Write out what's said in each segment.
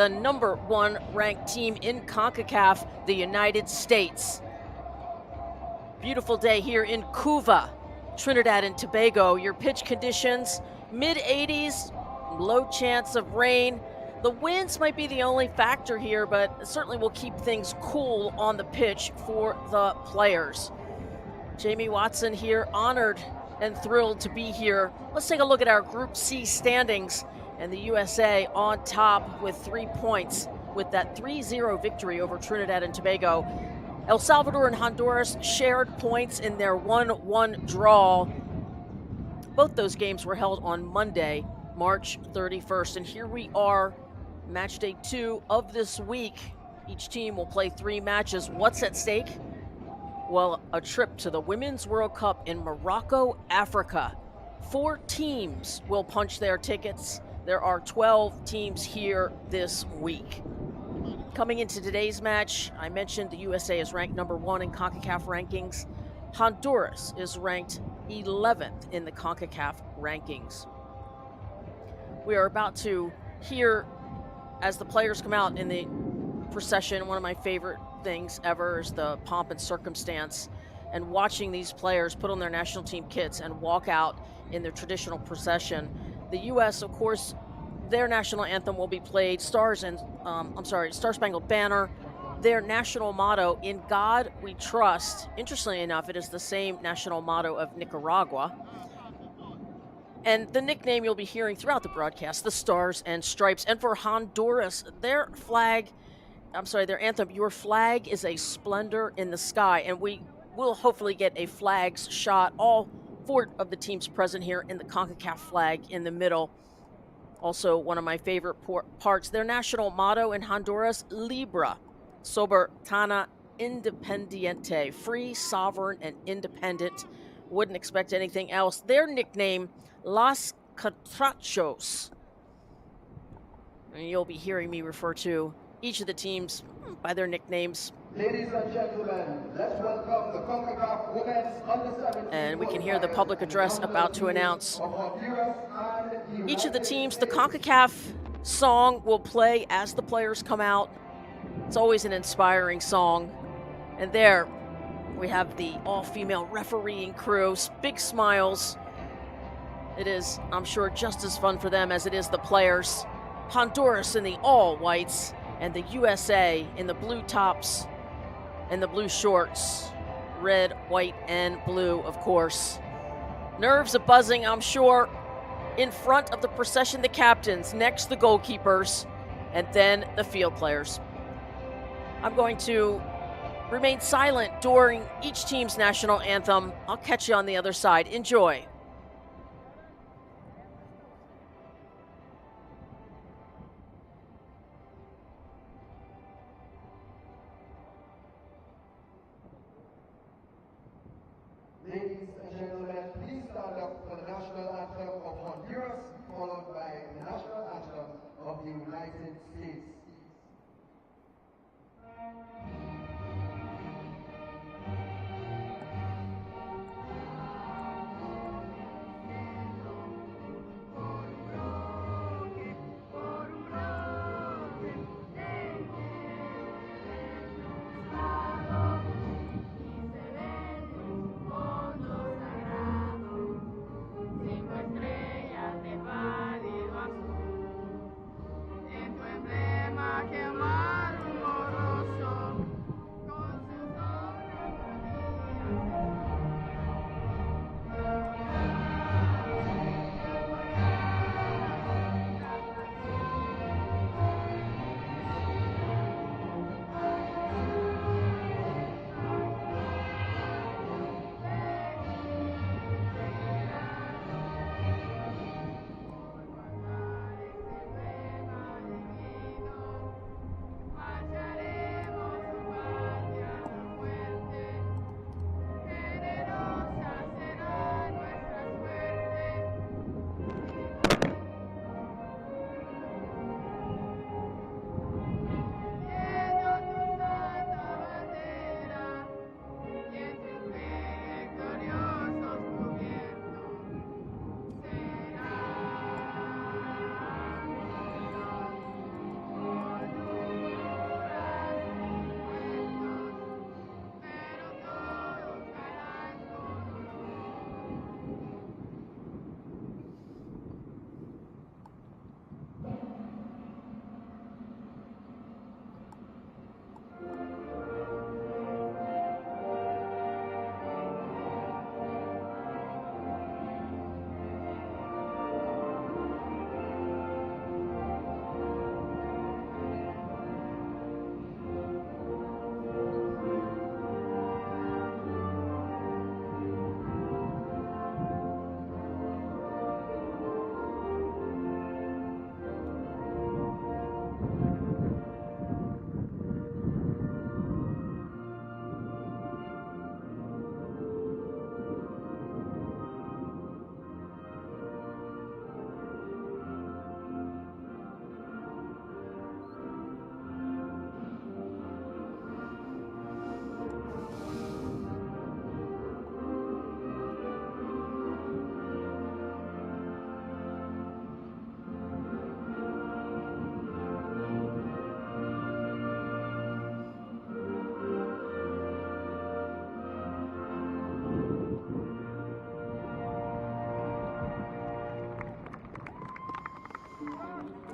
the #1 ranked team in Concacaf, the United States. Beautiful day here in Cuba, Trinidad and Tobago. Your pitch conditions, mid-80s, low chance of rain. The winds might be the only factor here, but certainly will keep things cool on the pitch for the players. Jamie Watson here, honored and thrilled to be here. Let's take a look at our Group C standings, and the USA on top with 3 points with that 3-0 victory over Trinidad and Tobago. El Salvador and Honduras shared points in their 1-1 draw. Both those games were held on Monday, March 31st. And here we are, match day 2 of this week. Each team will play 3 matches. What's at stake? Well, a trip to the Women's World Cup in Morocco, Africa. 4 teams will punch their tickets. There are 12 teams here this week. Coming into today's match, I mentioned the USA is ranked #1 in CONCACAF rankings. Honduras is ranked 11th in the CONCACAF rankings. We are about to hear, as the players come out in the procession, one of my favorite things ever is the pomp and circumstance, and watching these players put on their national team kits and walk out in their traditional procession. The U.S., of course, their national anthem will be played, Star Spangled Banner. Their national motto, "In God We Trust." Interestingly enough, it is the same national motto of Nicaragua. And the nickname you'll be hearing throughout the broadcast, the Stars and Stripes. And for Honduras, their anthem, "Your flag is a splendor in the sky." And we will hopefully get a flags shot, all 4 of the teams present here in the CONCACAF flag in the middle. Also, one of my favorite parts, their national motto in Honduras, "Libre, Soberana, Independiente," free, sovereign, and independent. Wouldn't expect anything else. Their nickname, "Las Catrachos." And you'll be hearing me refer to each of the teams by their nicknames. Ladies and gentlemen, let's welcome the Concacaf Women's Under-17. And we can hear the public address about to announce each of the teams. The CONCACAF song will play as the players come out. It's always an inspiring song. And there we have the all-female refereeing crew, big smiles. It is, I'm sure, just as fun for them as it is the players. Honduras in the all-whites, and the USA in the blue tops and the blue shorts. Red, white, and blue, of course. Nerves are buzzing, I'm sure. In front of the procession, the captains, next the goalkeepers, and then the field players. I'm going to remain silent during each team's national anthem. I'll catch you on the other side. Enjoy. Ladies and gentlemen, please stand up for the national anthem of Honduras, followed by the national anthem of the United States. En tu emblema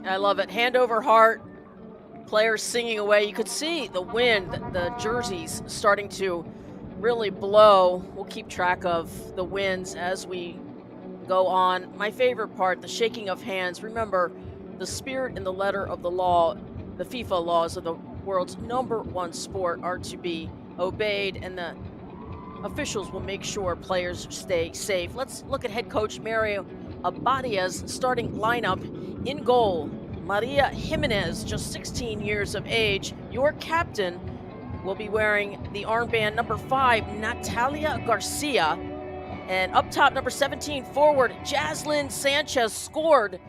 I love it. Hand over heart. Players singing away. You could see the wind, the jerseys starting to really blow. We'll keep track of the winds as we go on. My favorite part, the shaking of hands. Remember, the spirit and the letter of the law, the FIFA laws of the world's #1 sport, are to be obeyed, and the officials will make sure players stay safe. Let's look at head coach Mario Abadia's starting lineup. In goal, Maria Jimenez, just 16 years of age. Your captain will be wearing the armband number 5, Natalia Garcia. And up top, number 17, forward, Jaslyn Sanchez scored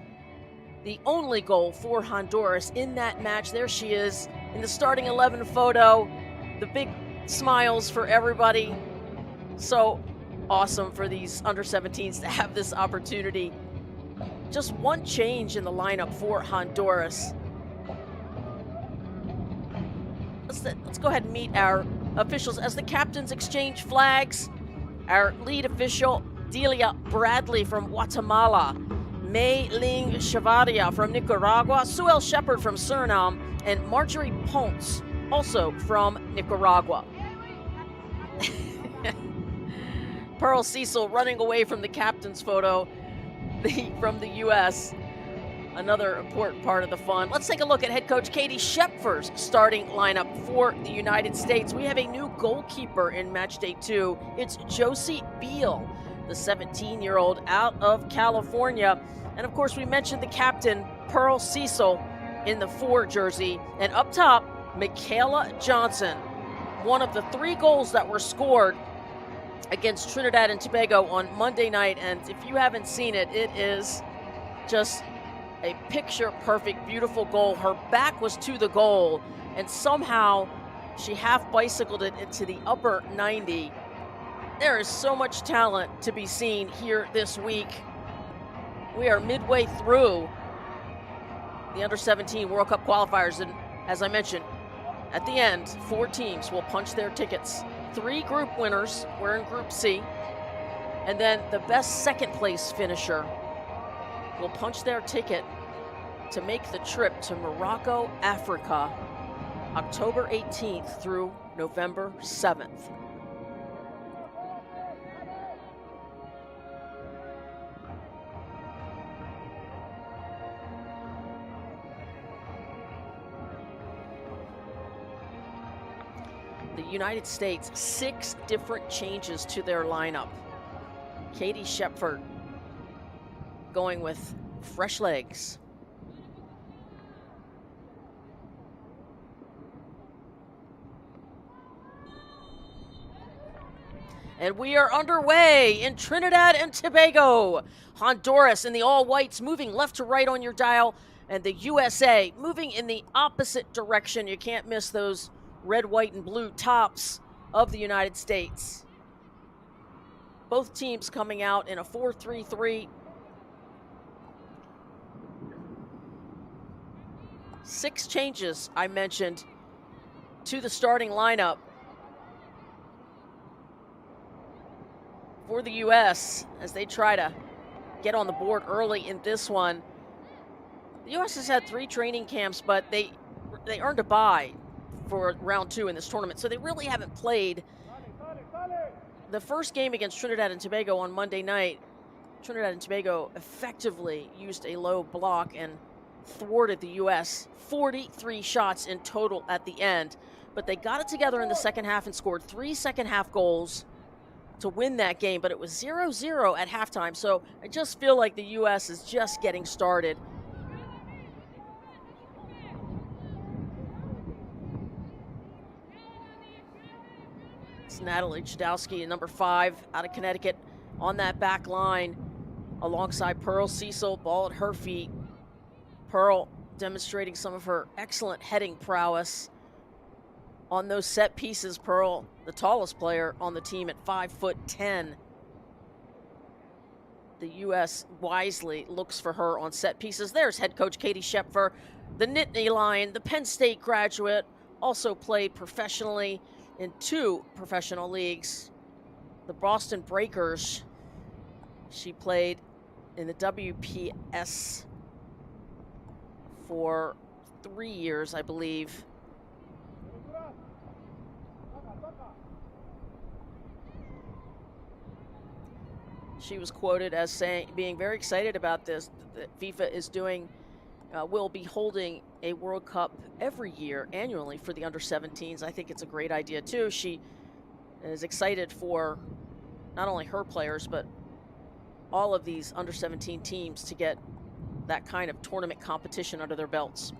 the only goal for Honduras in that match. There she is in the starting 11 photo. The big smiles for everybody. So awesome for these under-17s to have this opportunity. Just one change in the lineup for Honduras. Let's go ahead and meet our officials as the captains exchange flags. Our lead official, Delia Bradley from Guatemala, Mei Ling Chavaria from Nicaragua, Suel Shepard from Suriname, and Marjorie Ponce, also from Nicaragua. Pearl Cecil running away from the captain's photo from the U.S. Another important part of the fun. Let's take a look at head coach Katie Shepfer's starting lineup for the United States. We have a new goalkeeper in match day 2. It's Josie Beal, the 17-year-old out of California. And of course, we mentioned the captain, Pearl Cecil, in the 4 jersey. And up top, Michaela Johnson, one of the 3 goals that were scored against Trinidad and Tobago on Monday night. And if you haven't seen it, it is just a picture-perfect, beautiful goal. Her back was to the goal, and somehow she half-bicycled it into the upper 90. There is so much talent to be seen here this week. We are midway through the Under-17 World Cup qualifiers, and as I mentioned, at the end, 4 teams will punch their tickets. 3 group winners, we're in Group C, and then the best second-place finisher will punch their ticket to make the trip to Morocco, Africa, October 18th through November 7th. The United States, 6 different changes to their lineup. Katie Shepford going with fresh legs. And we are underway in Trinidad and Tobago. Honduras in the all-whites moving left to right on your dial, and the USA moving in the opposite direction. You can't miss those red, white, and blue tops of the United States. Both teams coming out in a 4-3-3. 6 changes, I mentioned, to the starting lineup for the U.S. as they try to get on the board early in this one. The U.S. has had 3 training camps, but they earned a bye for round 2 in this tournament, so they really haven't played. The first game against Trinidad and Tobago on Monday night, Trinidad and Tobago effectively used a low block and thwarted the U.S. 43 shots in total at the end, but they got it together in the second half and scored 3 second-half goals to win that game, but it was 0-0 at halftime, so I just feel like the U.S. is just getting started. It's Natalie Jadowski, number 5, out of Connecticut, on that back line alongside Pearl Cecil, ball at her feet. Pearl demonstrating some of her excellent heading prowess on those set pieces. Pearl, the tallest player on the team at 5'10". The U.S. wisely looks for her on set pieces. There's head coach Katie Shepfer, the Nittany Lion, the Penn State graduate, also played professionally in 2 professional leagues. The Boston Breakers, she played in the WPS for 3 years, I believe. She was quoted as saying, being very excited about this, that FIFA is doing, will be holding a World Cup every year, annually, for the under-17s. I think it's a great idea too. She is excited for not only her players, but all of these under-17 teams to get that kind of tournament competition under their belts.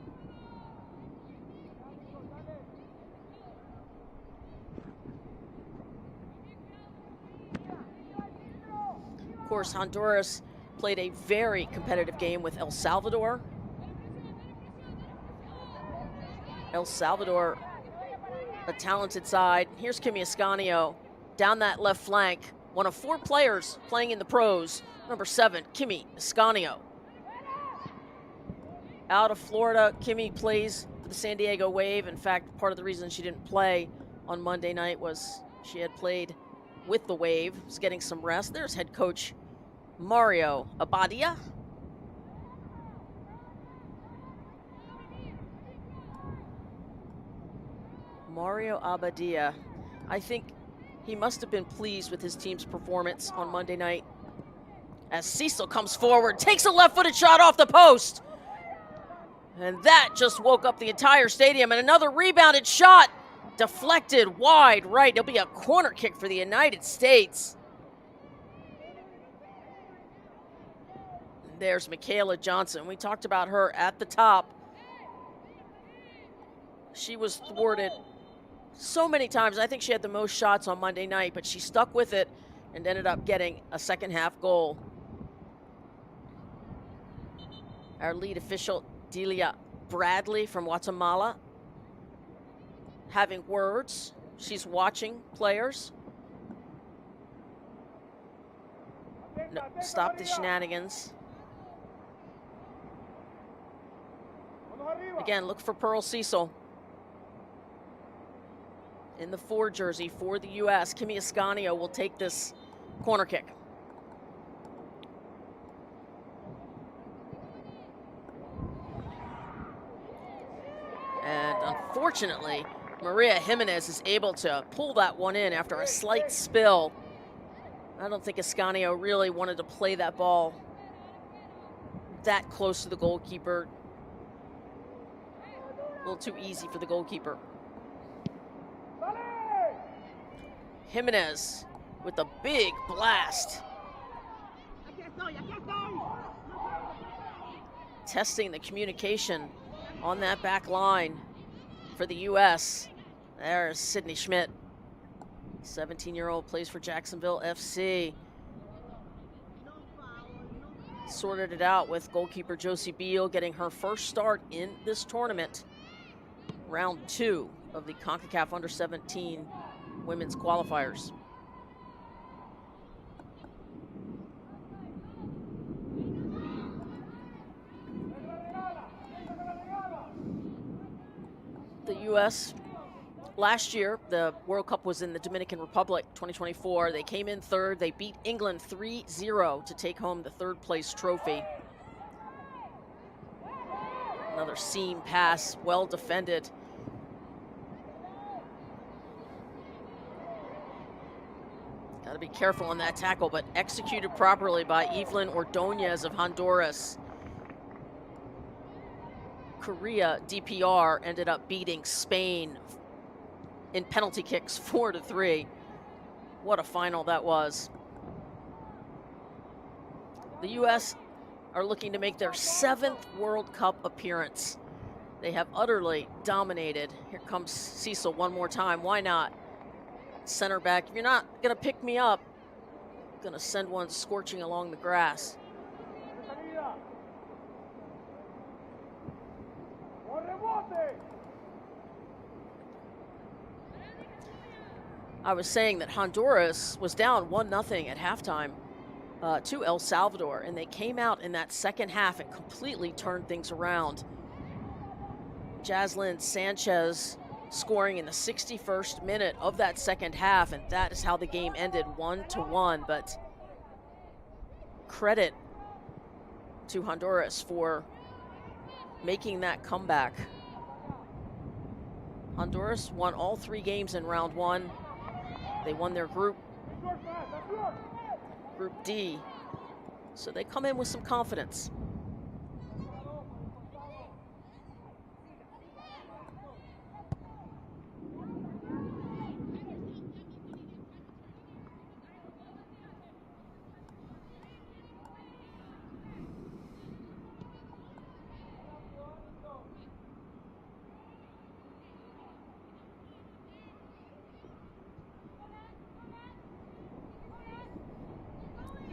Of course, Honduras played a very competitive game with El Salvador. El Salvador, a talented side. Here's Kimi Ascanio down that left flank. One of 4 players playing in the pros. Number 7, Kimi Ascanio. Out of Florida, Kimi plays for the San Diego Wave. In fact, part of the reason she didn't play on Monday night was she had played with the Wave, was getting some rest. There's head coach Mario Abadia. Mario Abadia. I think he must have been pleased with his team's performance on Monday night. As Cecil comes forward, takes a left-footed shot off the post. And that just woke up the entire stadium. And another rebounded shot, deflected wide right. It'll be a corner kick for the United States. There's Michaela Johnson. We talked about her at the top. She was thwarted so many times. I think she had the most shots on Monday night, but she stuck with it and ended up getting a second half goal. Our lead official, Delia Bradley from Guatemala, having words. She's watching players. No, stop the shenanigans. Again, look for Pearl Cecil in the 4 jersey for the U.S. Kimi Ascanio will take this corner kick. And unfortunately, Maria Jimenez is able to pull that one in after a slight spill. I don't think Ascanio really wanted to play that ball that close to the goalkeeper. A little too easy for the goalkeeper. Jimenez with a big blast. Testing the communication on that back line for the U.S. There's Sydney Schmidt. 17-year-old, plays for Jacksonville FC. Sorted it out with goalkeeper Josie Beal getting her first start in this tournament. Round 2 of the Concacaf Under-17 women's qualifiers. The U.S. last year, the World Cup was in the Dominican Republic, 2024. They came in 3rd. They beat England 3-0 to take home the 3rd place trophy. Another seam pass, well defended. Got to be careful on that tackle, but executed properly by Evelyn Ordonez of Honduras. Korea DPR ended up beating Spain in penalty kicks 4-3. What a final that was. The U.S. are looking to make their 7th World Cup appearance. They have utterly dominated. Here comes Cecil one more time. Why not? Center back. If you're not going to pick me up, I'm going to send one scorching along the grass. I was saying that Honduras was down 1-0 at halftime to El Salvador, and they came out in that second half and completely turned things around. Jaslyn Sanchez scoring in the 61st minute of that second half, and that is how the game ended, 1-1. But credit to Honduras for making that comeback. Honduras won all 3 games in round 1. They won their Group D, so they come in with some confidence.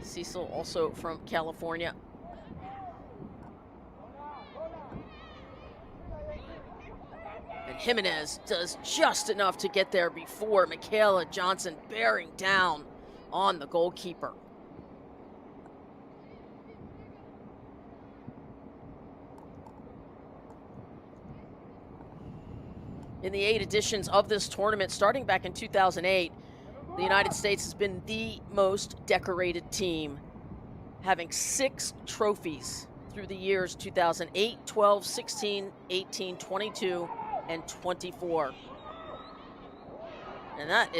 Cecil also from California. And Jimenez does just enough to get there before Michaela Johnson bearing down on the goalkeeper. In the 8 editions of this tournament, starting back in 2008, the United States has been the most decorated team, having 6 trophies through the years 2008, 12, 16, 18, 22, and 24. And that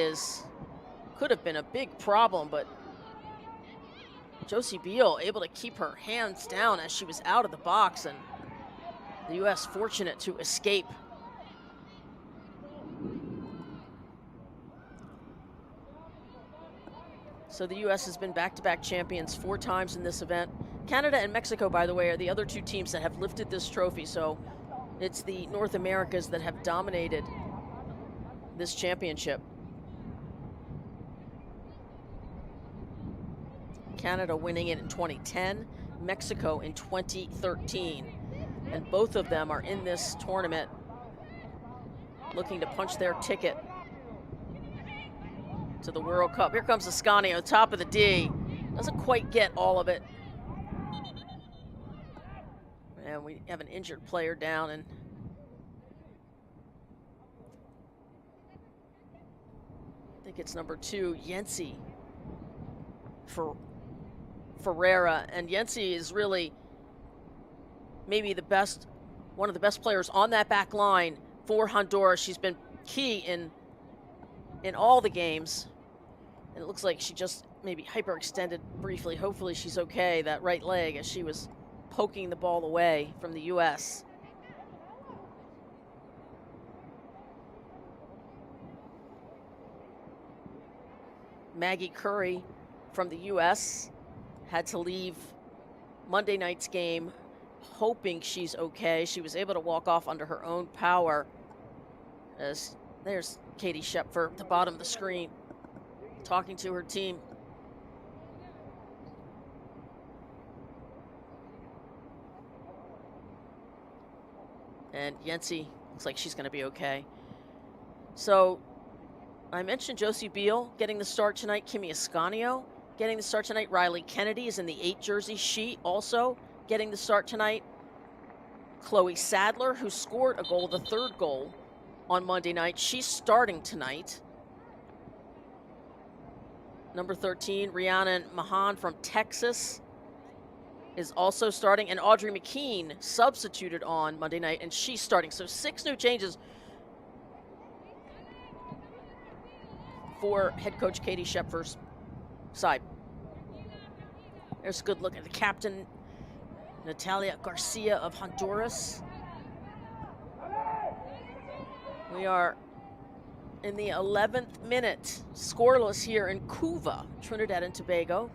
could have been a big problem, but Josie Beal able to keep her hands down as she was out of the box, and the U.S. fortunate to escape. So the U.S. has been back-to-back champions 4 times in this event. Canada and Mexico, by the way, are the other 2 teams that have lifted this trophy, so it's the North Americas that have dominated this championship. Canada winning it in 2010, Mexico in 2013. And both of them are in this tournament looking to punch their ticket to the World Cup. Here comes Ascanio, top of the D. Doesn't quite get all of it. And we have an injured player down, and I think it's number 2, Yensi for Ferreira. And Yensi is really maybe one of the best players on that back line for Honduras. She's been key in all the games. And it looks like she just maybe hyperextended briefly. Hopefully she's okay, that right leg, as she was poking the ball away from the U.S. Maggie Curry from the U.S. had to leave Monday night's game hoping she's okay. She was able to walk off under her own power. As there's Katie Shepfer at the bottom of the screen talking to her team. And Yensi looks like she's going to be okay. So I mentioned Josie Beal getting the start tonight. Kimi Ascanio getting the start tonight. Riley Kennedy is in the 8 jersey. She also getting the start tonight. Chloe Sadler, who scored a goal, the 3rd goal on Monday night, she's starting tonight. Number 13, Rhiannon Mahan from Texas is also starting, and Audrey McKean substituted on Monday night, and she's starting. So 6 new changes for head coach Katie Shepfer's side. There's a good look at the captain, Natalia Garcia of Honduras. We are in the 11th minute, scoreless here in Cuba, Trinidad and Tobago.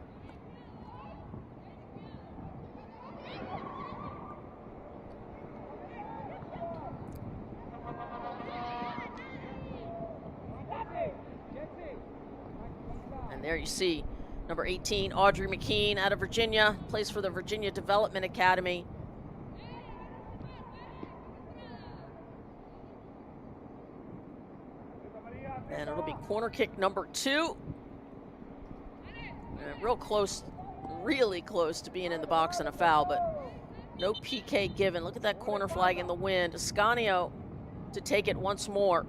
And there you see number 18, Audrey McKean out of Virginia, plays for the Virginia Development Academy. And it'll be corner kick number 2. Real close, really close to being in the box and a foul, but no PK given. Look at that corner flag in the wind. Ascanio to take it once more.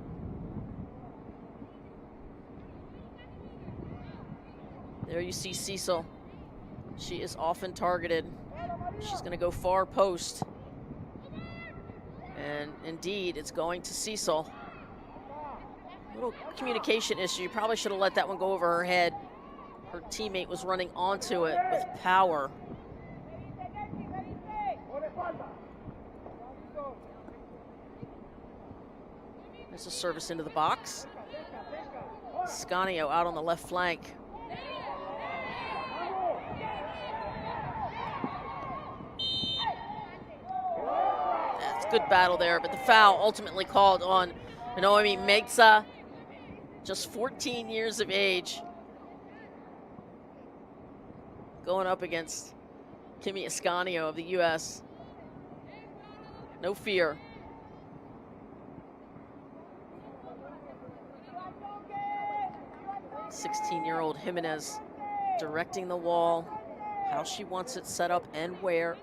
There you see Cecil. She is often targeted. She's going to go far post. And indeed, it's going to Cecil. Little communication issue. Probably should have let that one go over her head. Her teammate was running onto it with power. There's a service into the box. Scanio out on the left flank. That's good battle there, but the foul ultimately called on Naomi Megza, just 14 years of age, going up against Kimi Ascanio of the U.S. No fear. '16-year-old Jimenez directing the wall, how she wants it set up and where.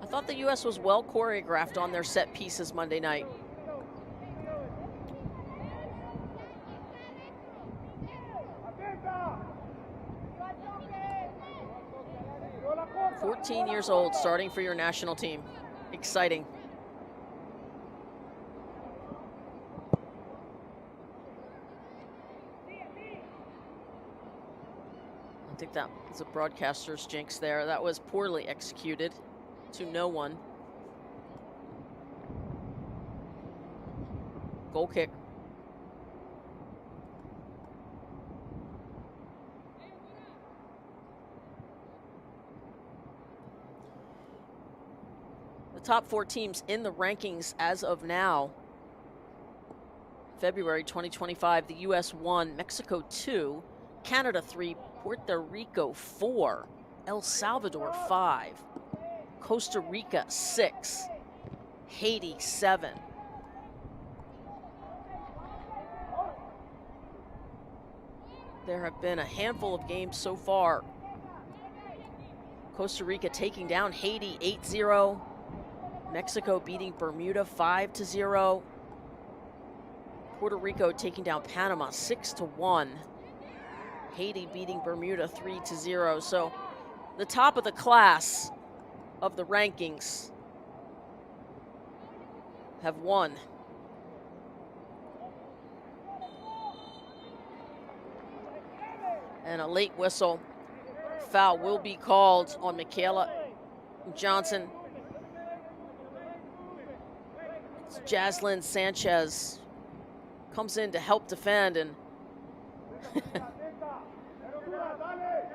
I thought the U.S. was well choreographed on their set pieces Monday night. "14 years old, starting for your national team. Exciting." I think that was a broadcaster's jinx there. That was poorly executed to no one. Goal kick. The top 4 teams in the rankings as of now. February 2025, the U.S. 1, Mexico 2, Canada 3, Puerto Rico 4, El Salvador 5, Costa Rica 6, Haiti 7. There have been a handful of games so far. Costa Rica taking down Haiti 8-0. Mexico beating Bermuda 5-0. Puerto Rico taking down Panama 6-1. Haiti beating Bermuda 3-0. So the top of the class of the rankings have won. And a late whistle. Foul will be called on Michaela Johnson. Jaslyn Sanchez comes in to help defend, and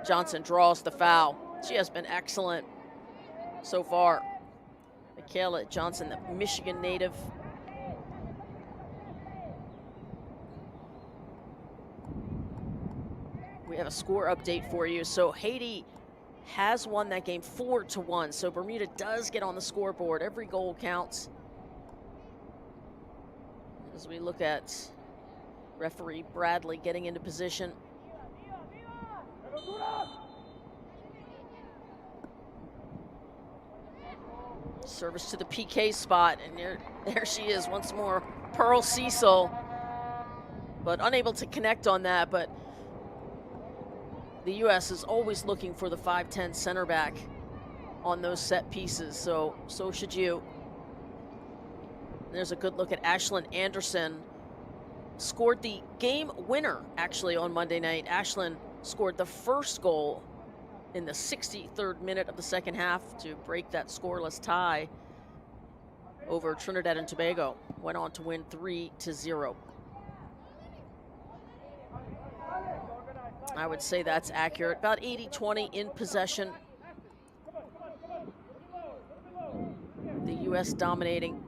Johnson draws the foul. She has been excellent so far. Michaela Johnson, the Michigan native. We have a score update for you. So Haiti has won that game 4-1. So Bermuda does get on the scoreboard. Every goal counts. As we look at referee Bradley getting into position. Service to the PK spot, and there she is once more, Pearl Cecil, but unable to connect on that. But the U.S. is always looking for the 5'10" center back on those set pieces, so should you. There's a good look at Ashlyn Anderson. Scored the game winner, actually, on Monday night. Ashlyn scored the first goal in the 63rd minute of the second half to break that scoreless tie over Trinidad and Tobago. Went on to win 3-0. I would say that's accurate. About 80-20 in possession. The U.S. dominating.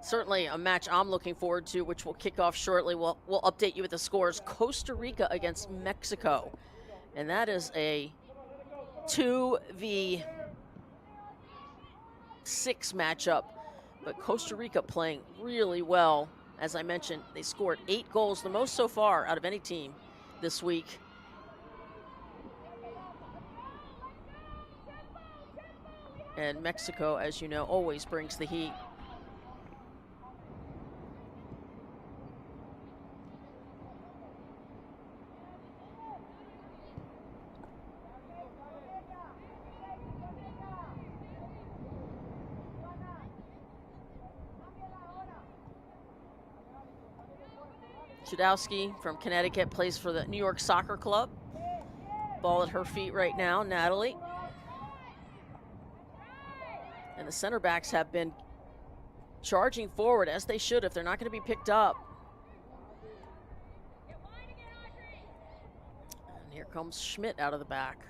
Certainly a match I'm looking forward to, which will kick off shortly. We'll update you with the scores. Costa Rica against Mexico. And that is a 2v6 matchup. But Costa Rica playing really well. As I mentioned, they scored 8 goals, the most so far out of any team this week. And Mexico, as you know, always brings the heat. Chudowski from Connecticut plays for the New York Soccer Club. Ball at her feet right now, Natalie. And the center backs have been charging forward, as they should if they're not going to be picked up. And here comes Schmidt out of the back.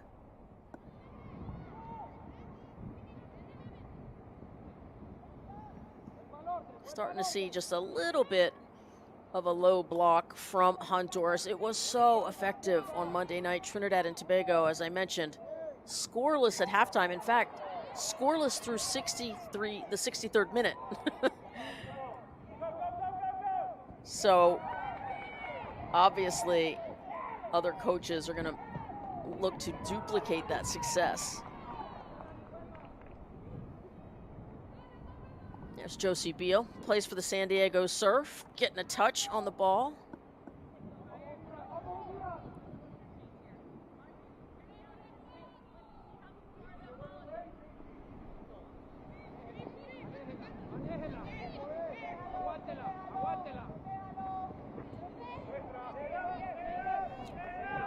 Starting to see just a little bit of a low block from Honduras. It was so effective on Monday night. Trinidad and Tobago, as I mentioned, scoreless at halftime. In fact, scoreless through the 63rd minute. So obviously other coaches are going to look to duplicate that success. There's Josie Beal, plays for the San Diego Surf, getting a touch on the ball.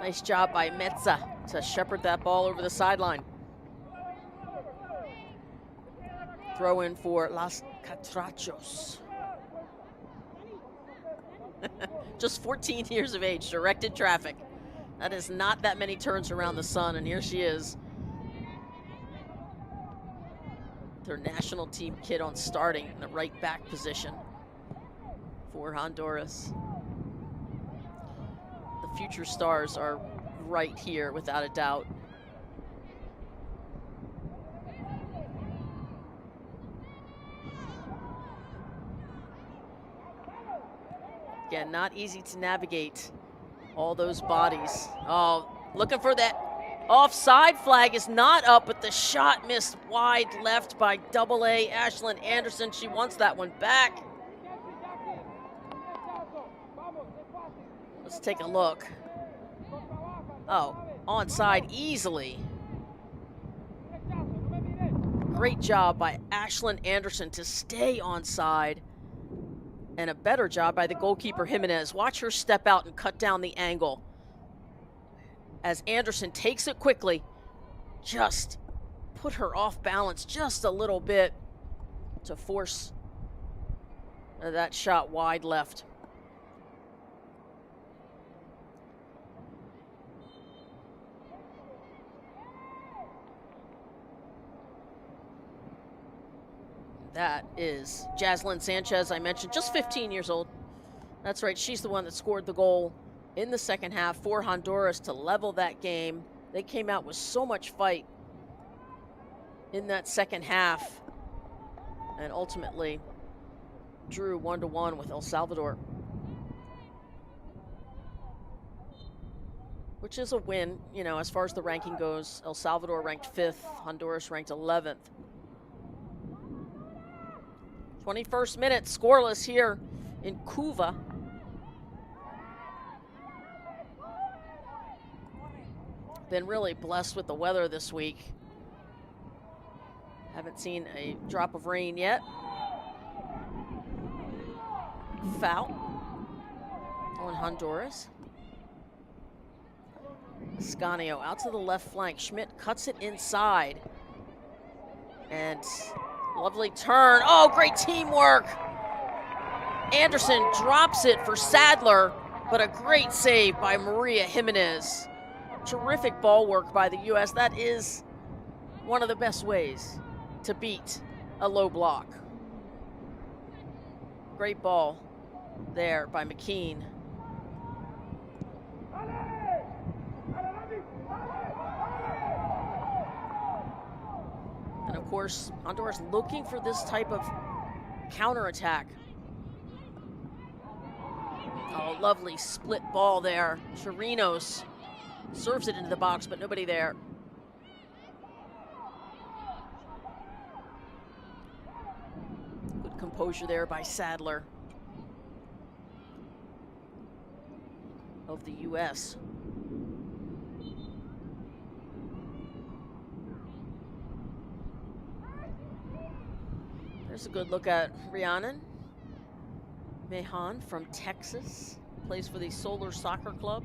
Nice job by Metza to shepherd that ball over the sideline. Throw in for Las Catrachos. Just 14 years of age, directed traffic. That is not that many turns around the sun, and here she is. Their national team kid on starting in the right back position for Honduras. The future stars are right here, without a doubt. Again, not easy to navigate all those bodies. Oh, looking for that offside flag is not up, but the shot missed wide left by AA Ashlyn Anderson. She wants that one back. Let's take a look. Oh, onside easily. Great job by Ashlyn Anderson to stay onside. And a better job by the goalkeeper Jimenez. Watch her step out and cut down the angle. As Anderson takes it quickly, just put her off balance just a little bit to force that shot wide left. That is Jaslyn Sanchez, I mentioned, just 15 years old. That's right, she's the one that scored the goal in the second half for Honduras to level that game. They came out with so much fight in that second half and ultimately drew 1-1 with El Salvador, which is a win, you know, as far as the ranking goes. El Salvador ranked 5th, Honduras ranked 11th. 21st minute, scoreless here in Cuba. Been really blessed with the weather this week. Haven't seen a drop of rain yet. Foul on Honduras. Ascanio out to the left flank. Schmidt cuts it inside. And lovely turn. Oh, great teamwork. Anderson drops it for Sadler, but a great save by Maria Jimenez. Terrific ball work by the U.S. That is one of the best ways to beat a low block. Great ball there by McKean. And of course, Honduras looking for this type of counterattack. Oh, lovely split ball there. Chirinos serves it into the box, but nobody there. Good composure there by Sadler of the U.S. There's a good look at Rhiannon Mehan from Texas. plays for the Solar Soccer Club.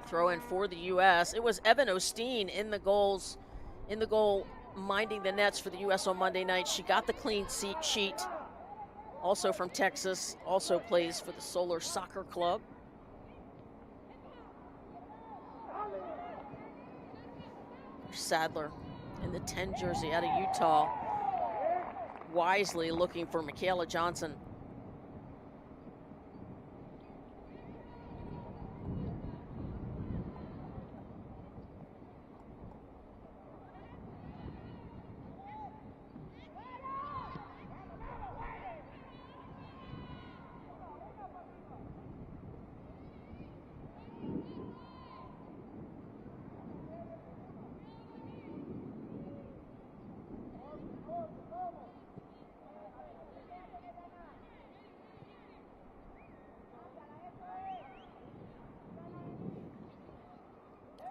Throw in for the U.S. It was Evan Osteen in the goal, minding the nets for the U.S. on Monday night. She got the clean sheet. Also from Texas, also plays for the Solar Soccer Club. Sadler in the 10 jersey out of Utah, wisely looking for Michaela Johnson.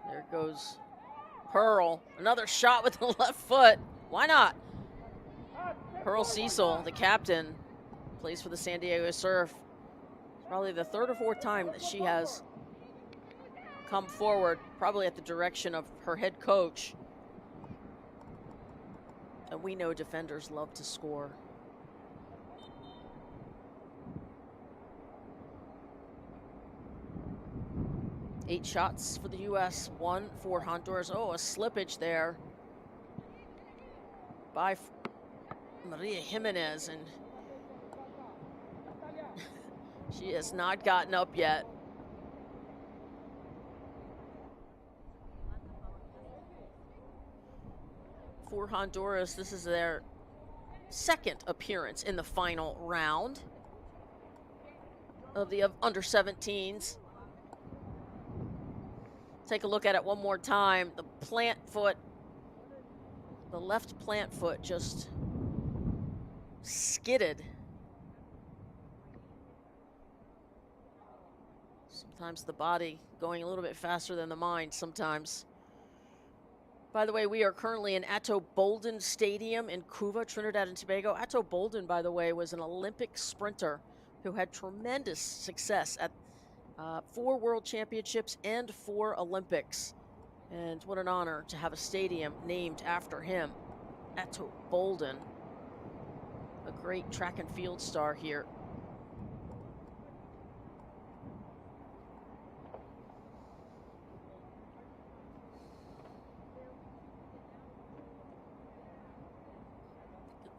There goes Pearl. Another shot with the left foot. Why not? Pearl Cecil, the captain, plays for the San Diego Surf. Probably the third or fourth time that she has come forward, probably at the direction of her head coach. And we know defenders love to score. Eight shots for the U.S., one for Honduras. Oh, a slippage there by Maria Jimenez, and she has not gotten up yet. For Honduras, this is their second appearance in the final round of the under-17s. Take a look at it one more time. The plant foot, the left plant foot just skidded. Sometimes the body going a little bit faster than the mind sometimes. By the way, we are currently in Ato Boldon Stadium in Couva, Trinidad and Tobago. Ato Boldon, by the way, was an Olympic sprinter who had tremendous success at 4 World Championships and 4 Olympics. And what an honor to have a stadium named after him. Ato Boldon, a great track and field star here.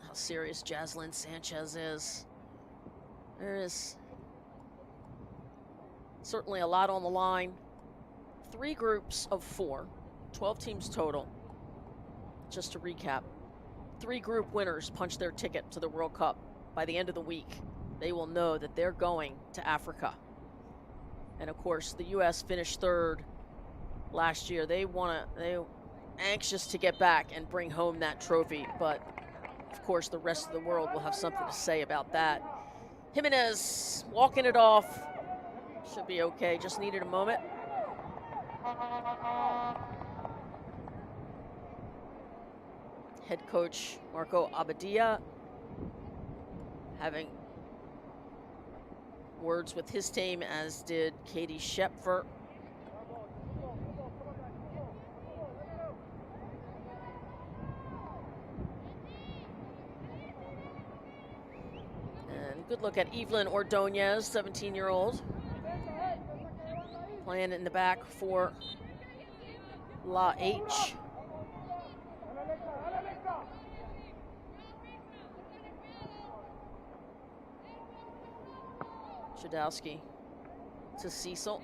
How serious Jaslyn Sanchez is. There is certainly a lot on the line. 3 groups of 4, 12 teams total. Just to recap, 3 group winners punch their ticket to the World Cup. By the end of the week, they will know that they're going to Africa. And of course, the U.S. finished 3rd last year. They're anxious to get back and bring home that trophy. But of course, the rest of the world will have something to say about that. Jimenez walking it off. Should be okay, just needed a moment. Head coach Marco Abadia having words with his team, as did Katie Schepfer. And good look at Evelyn Ordonez, 17-year-old. Playing in the back for La H. Shadowski to Cecil.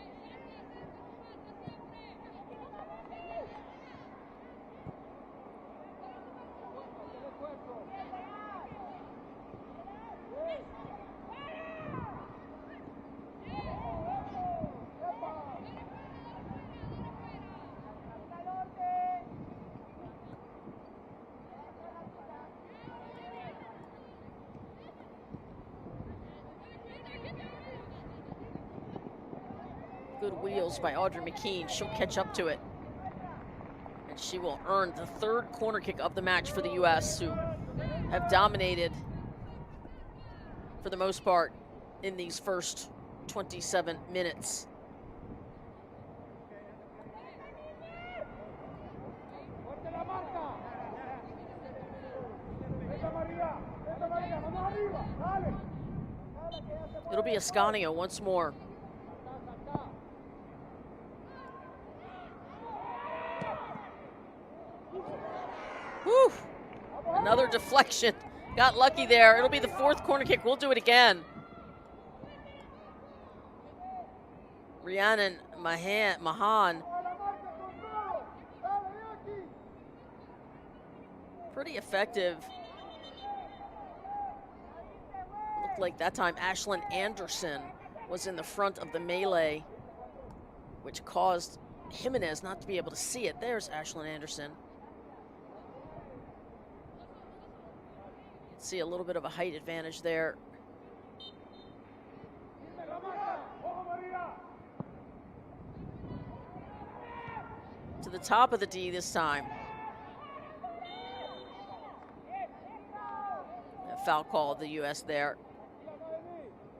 Good wheels by Audrey McKean. She'll catch up to it. And She will earn the third corner kick of the match for the U.S., who have dominated for the most part in these first 27 minutes. It'll be Ascanio once more. Whew. Another deflection. Got lucky there. It'll be the fourth corner kick. We'll do it again. Rhiannon Mahan. Pretty effective. Looked like that time Ashlyn Anderson was in the front of the melee, which caused Jimenez not to be able to see it. There's Ashlyn Anderson. You can see a little bit of a height advantage there. To the top of the D this time. A foul call of the U.S. there.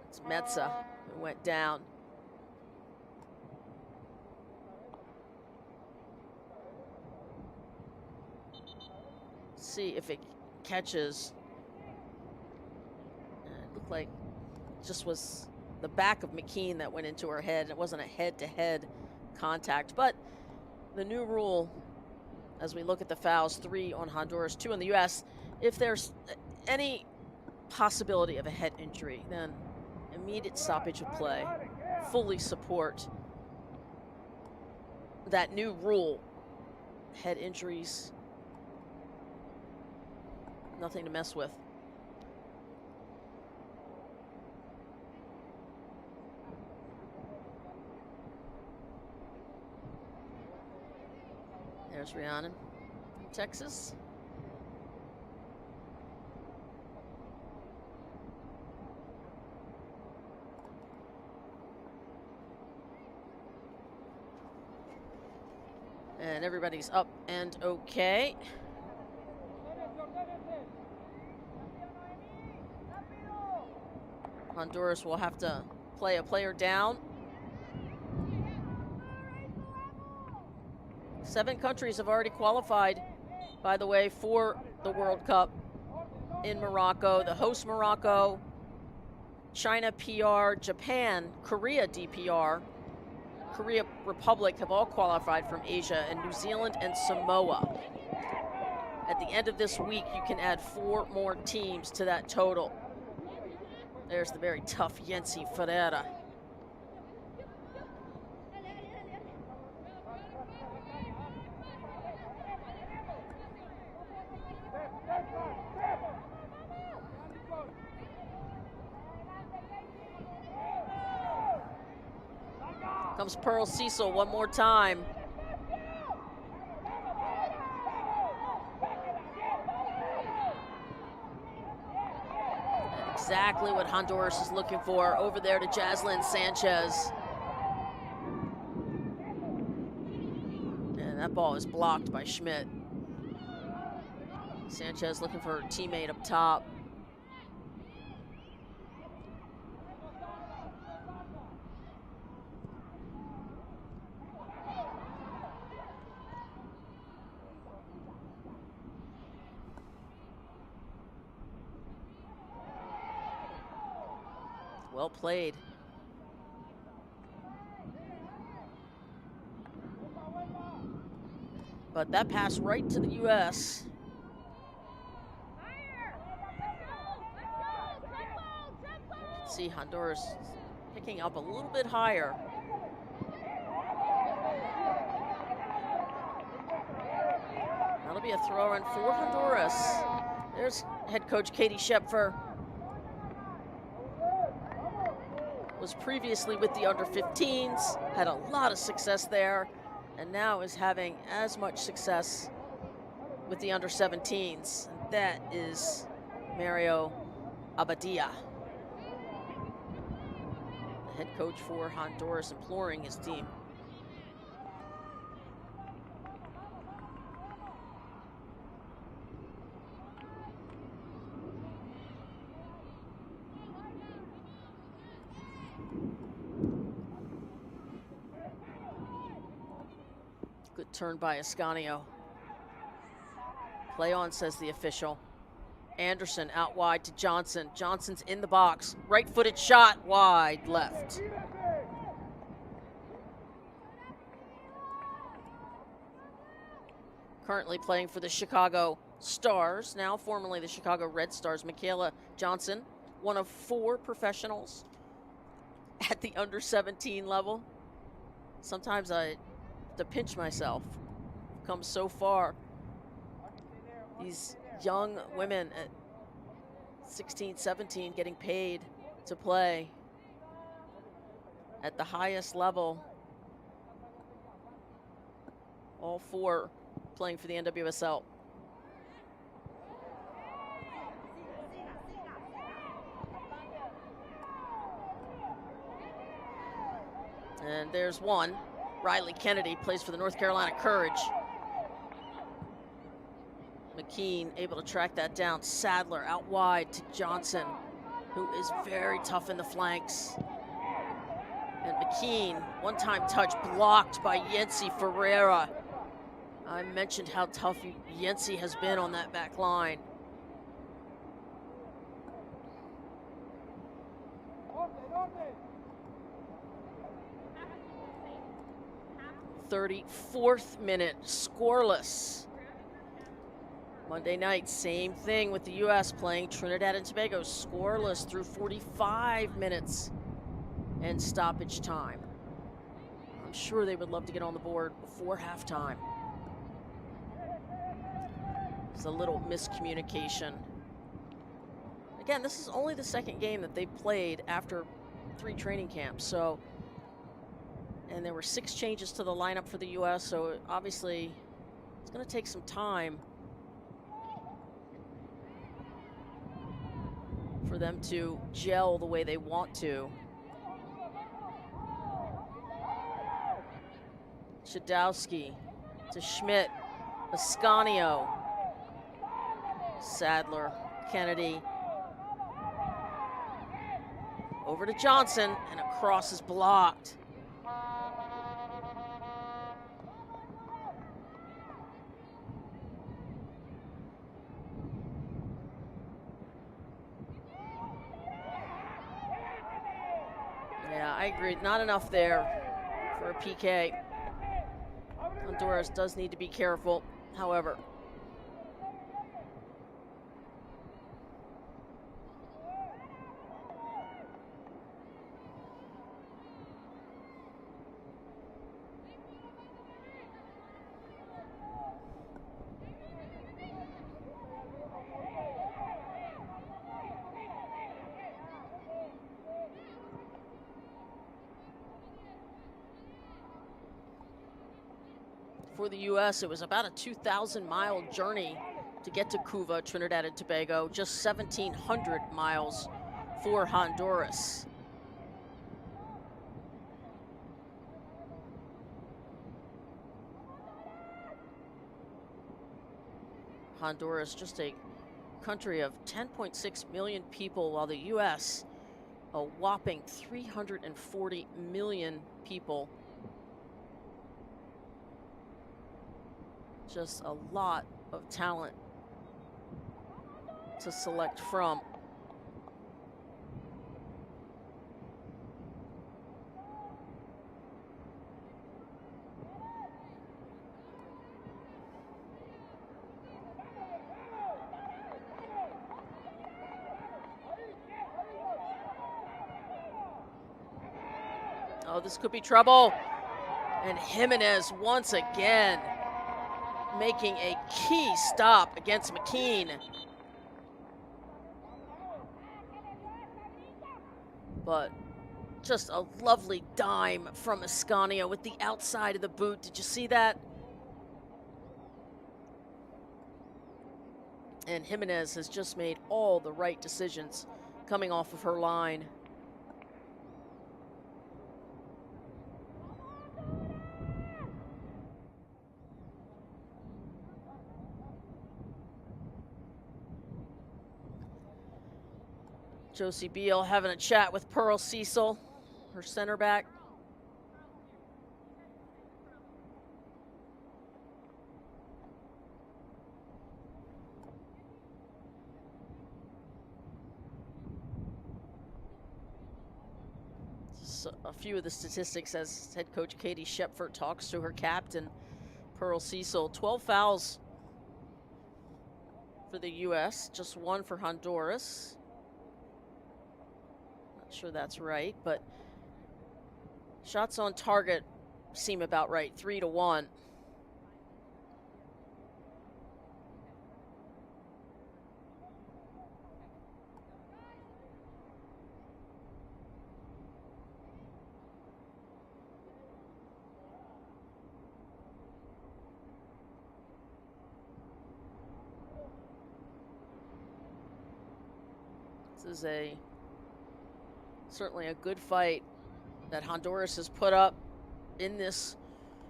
It's Metza who went down. See if it catches. It looked like it just was the back of McKean that went into her head. It wasn't a head-to-head contact, but the new rule, as we look at the fouls, 3 on Honduras, 2 on the U.S., if there's any possibility of a head injury, then immediate stoppage of play. Fully support that new rule. Head injuries, nothing to mess with. There's Rhiannon from Texas. And everybody's up and okay. Honduras will have to play a player down. 7 countries have already qualified, by the way, for the World Cup in Morocco. The host Morocco, China PR, Japan, Korea DPR, Korea Republic have all qualified from Asia, and New Zealand and Samoa. At the end of this week, you can add 4 more teams to that total. There's the very tough Yensi Ferreira. Comes Pearl Cecil one more time. Exactly what Honduras is looking for. Over there to Jaslyn Sanchez. And that ball is blocked by Schmidt. Sanchez looking for her teammate up top. Well played. But that pass right to the U.S. See Honduras picking up a little bit higher. That'll be a throw-in for Honduras. There's head coach Katie Schepfer. Was previously with the under-15s, had a lot of success there, and now is having as much success with the under-17s. And that is Mario Abadia, the head coach for Honduras, imploring his team. Good turn by Ascanio. Play on, says the official. Anderson out wide to Johnson. Johnson's in the box. Right-footed shot, wide left. Currently playing for the Chicago Stars, now formerly the Chicago Red Stars, Michaela Johnson, one of 4 professionals at the under-17 level. Sometimes I have to pinch myself. Come so far. These young women at 16, 17 getting paid to play at the highest level. All 4 playing for the NWSL. And there's one. Riley Kennedy plays for the North Carolina Courage. McKean able to track that down. Sadler out wide to Johnson, who is very tough in the flanks. And McKean, one-time touch blocked by Yency Ferreira. I mentioned how tough Yency has been on that back line. .34th minute, scoreless. Monday night, same thing with the U.S. playing Trinidad and Tobago, scoreless through 45 minutes and stoppage time. I'm sure they would love to get on the board before halftime. It's a little miscommunication. Again, this is only the second game that they've played after 3 training camps, so, and there were 6 changes to the lineup for the U.S., so obviously it's going to take some time for them to gel the way they want to. Chudowski to Schmidt, Ascanio, Sadler, Kennedy, over to Johnson, and a cross is blocked. Yeah, I agree. Not enough there for a PK. Honduras does need to be careful, however. For the U.S., it was about a 2,000-mile journey to get to Cuba, Trinidad and Tobago, just 1,700 miles for Honduras. Honduras, just a country of 10.6 million people, while the U.S., a whopping 340 million people. Just a lot of talent to select from. Oh, this could be trouble. And Jimenez once again making a key stop against McKean. But just a lovely dime from Ascanio with the outside of the boot. Did you see that? And Jimenez has just made all the right decisions coming off of her line. Josie Beal having a chat with Pearl Cecil, her center back. just a few of the statistics as head coach Katie Shepford talks to her captain, Pearl Cecil. 12 fouls for the U.S., just 1 for Honduras. Not sure that's right, but shots on target seem about right, 3-1. This is certainly a good fight that Honduras has put up in this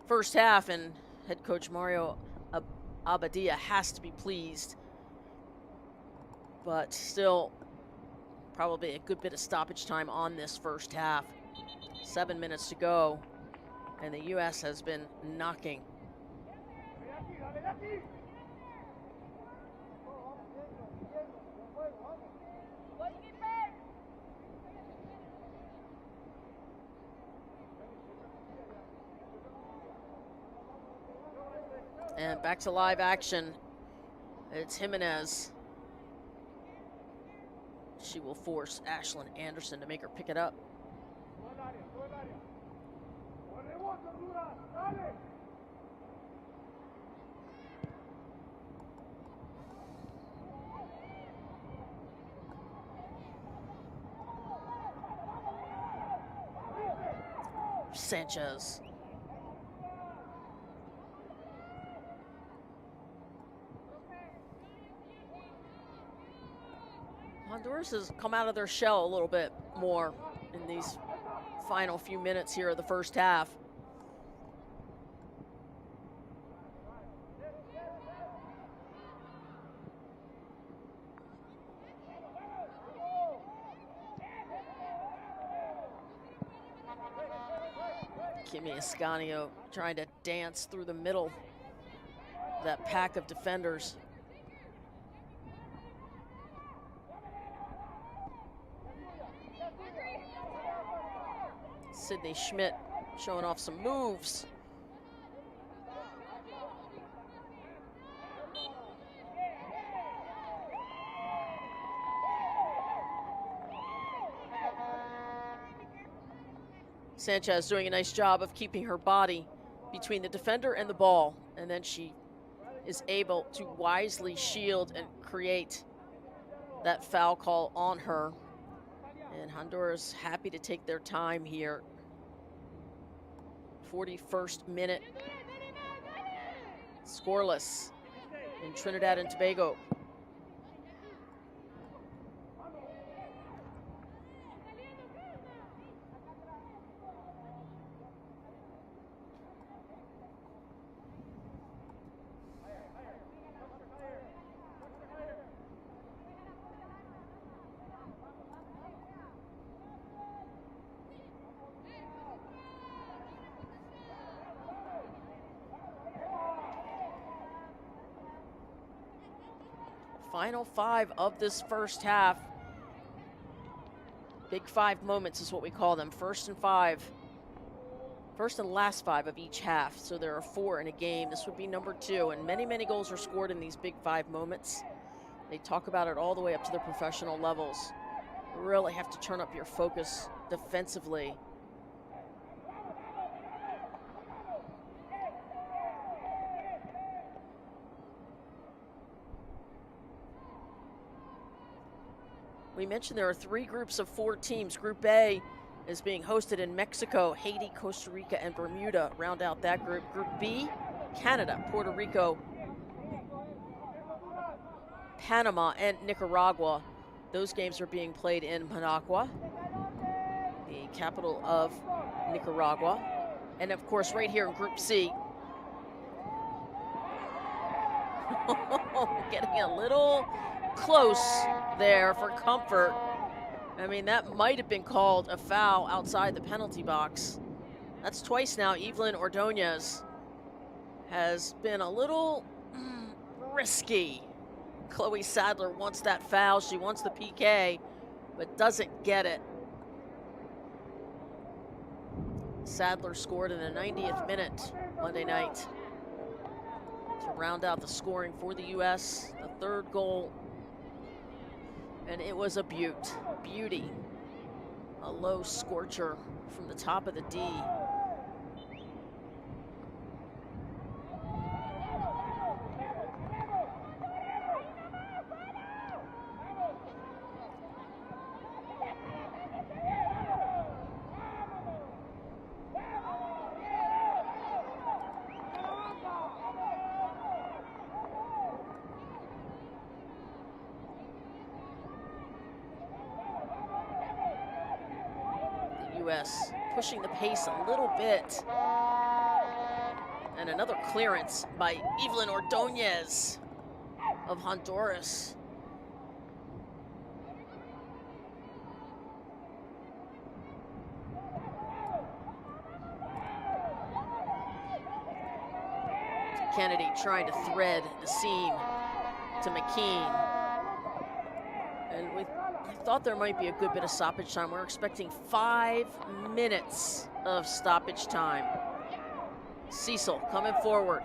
first half, and head coach Mario Abadia has to be pleased. But still, probably a good bit of stoppage time on this first half. 7 minutes to go, and the U.S. has been knocking. And back to live action. It's Jimenez. She will force Ashlyn Anderson to make her pick it up. Sanchez. Honduras has come out of their shell a little bit more in these final few minutes here of the first half. Kimi Ascanio trying to dance through the middle of that pack of defenders. Sydney Schmidt showing off some moves. Sanchez doing a nice job of keeping her body between the defender and the ball, and then she is able to wisely shield and create that foul call on her. And Honduras happy to take their time here. 41st minute. Scoreless in Trinidad and Tobago. Final 5 of this first half. Big 5 moments is what we call them. First and last 5 of each half. So there are 4 in a game. This would be number 2, and many, many goals are scored in these big 5 moments. They talk about it all the way up to the professional levels. You really have to turn up your focus defensively. We mentioned there are 3 groups of 4 teams. Group A is being hosted in Mexico. Haiti, Costa Rica, and Bermuda round out that group. Group B, Canada, Puerto Rico, Panama, and Nicaragua. Those games are being played in Managua, the capital of Nicaragua. And of course, right here in Group C, getting a little close there for comfort. I mean, that might have been called a foul outside the penalty box. That's twice now. Evelyn Ordonez has been a little risky. Chloe Sadler wants that foul. She wants the PK, but doesn't get it. Sadler scored in the 90th minute Monday night to round out the scoring for the U.S. The third goal, and it was a beauty. A low scorcher from the top of the D. U.S. pushing the pace a little bit. And another clearance by Evelyn Ordonez of Honduras. Kennedy trying to thread the seam to McKean. And I thought there might be a good bit of stoppage time. We're expecting 5 minutes of stoppage time. Cecil coming forward.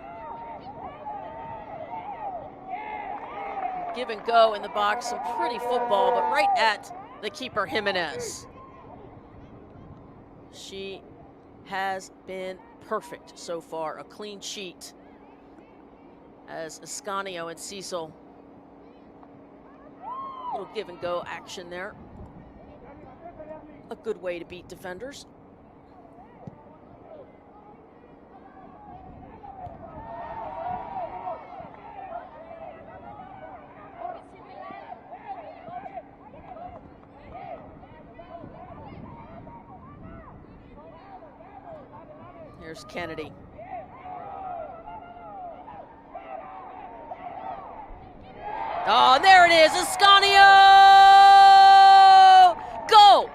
Give and go in the box, some pretty football, but right at the keeper, Jimenez. She has been perfect so far, a clean sheet as Ascanio and Cecil. Little give and go action there. A good way to beat defenders. Here's Kennedy. Oh, there it is, Ascanio! Goal!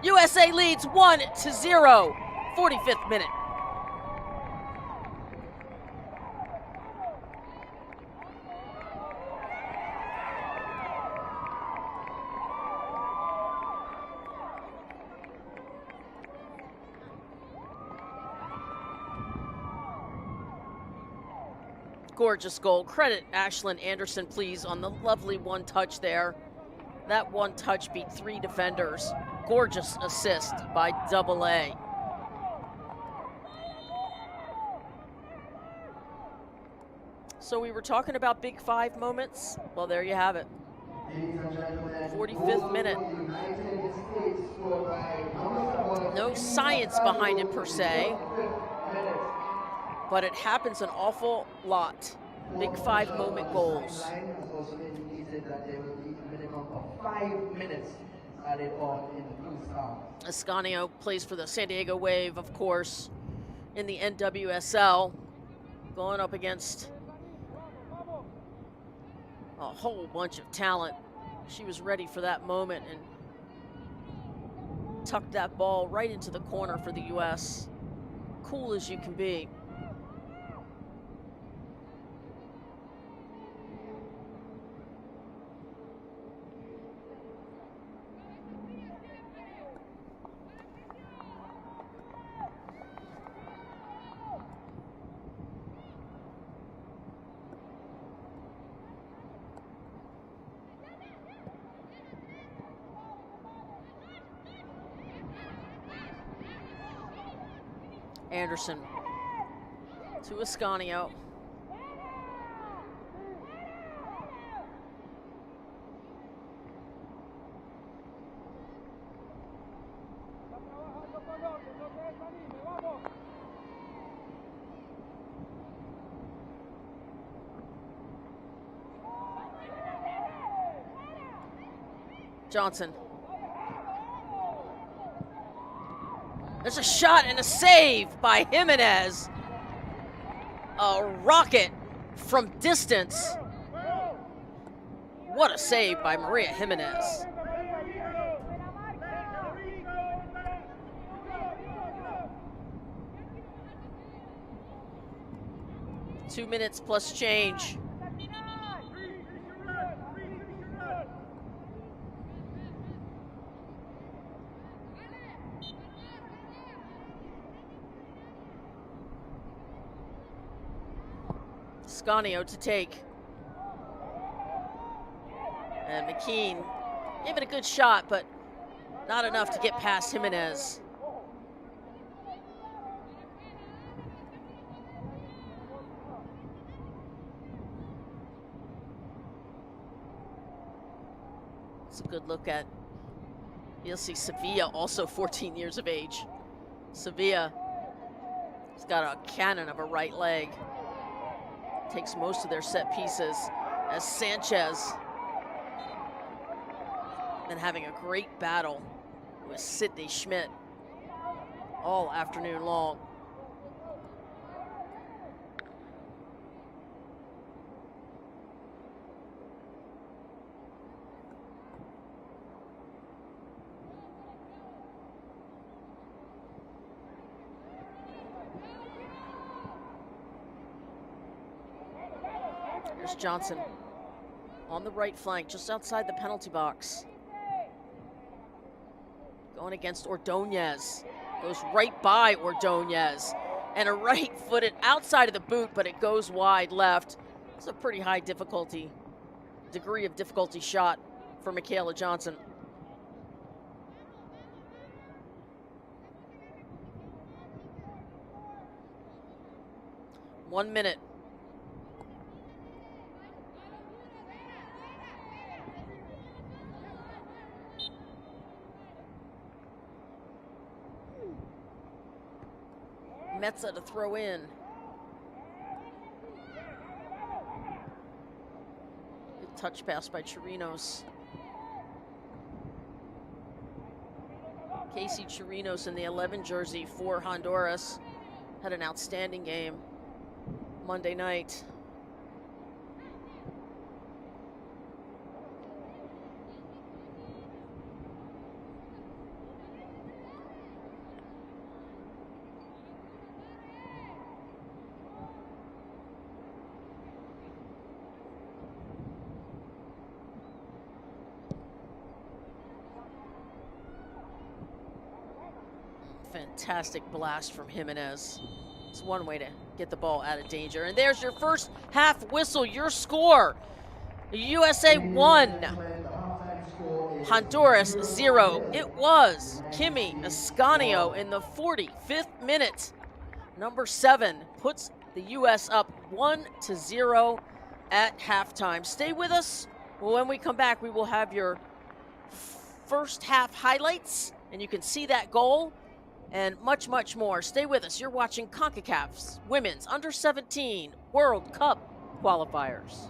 USA leads 1-0, 45th minute. Gorgeous goal. Credit Ashlyn Anderson, please, on the lovely one touch there. That one touch beat 3 defenders. Gorgeous assist by Double A. So we were talking about Big 5 moments. Well, there you have it. 45th minute. No science behind it per se, but it happens an awful lot. Big 5 moment goals. Ascanio plays for the San Diego Wave, of course, in the NWSL, going up against a whole bunch of talent. She was ready for that moment and tucked that ball right into the corner for the U.S. Cool as you can be. Anderson to Ascanio. Johnson. There's a shot and a save by Jimenez. A rocket from distance. What a save by Maria Jimenez. Two minutes plus change. Ascanio to take. And McKean gave it a good shot, but not enough to get past Jimenez. It's a good look at, you'll see Sevilla, also 14 years of age. Sevilla, he's got a cannon of a right leg. Takes most of their set pieces, as Sanchez been having a great battle with Sidney Schmidt all afternoon long. Here's Johnson on the right flank, just outside the penalty box. Going against Ordonez. Goes right by Ordonez. And a right-footed outside of the boot, but it goes wide left. It's a pretty high degree of difficulty shot for Michaela Johnson. One minute. Metza to throw in. Good touch pass by Chirinos. Casey Chirinos in the 11 jersey for Honduras had an outstanding game Monday night. Fantastic blast from Jimenez. It's one way to get the ball out of danger. And there's your first half whistle, your score. USA 1, Honduras 0. It was Kimi Ascanio in the 45th minute. Number 7 puts the US up 1-0 at halftime. Stay with us. When we come back, we will have your first half highlights, and you can see that goal and much, much more. Stay with us. You're watching Concacaf's Women's Under-17 World Cup Qualifiers.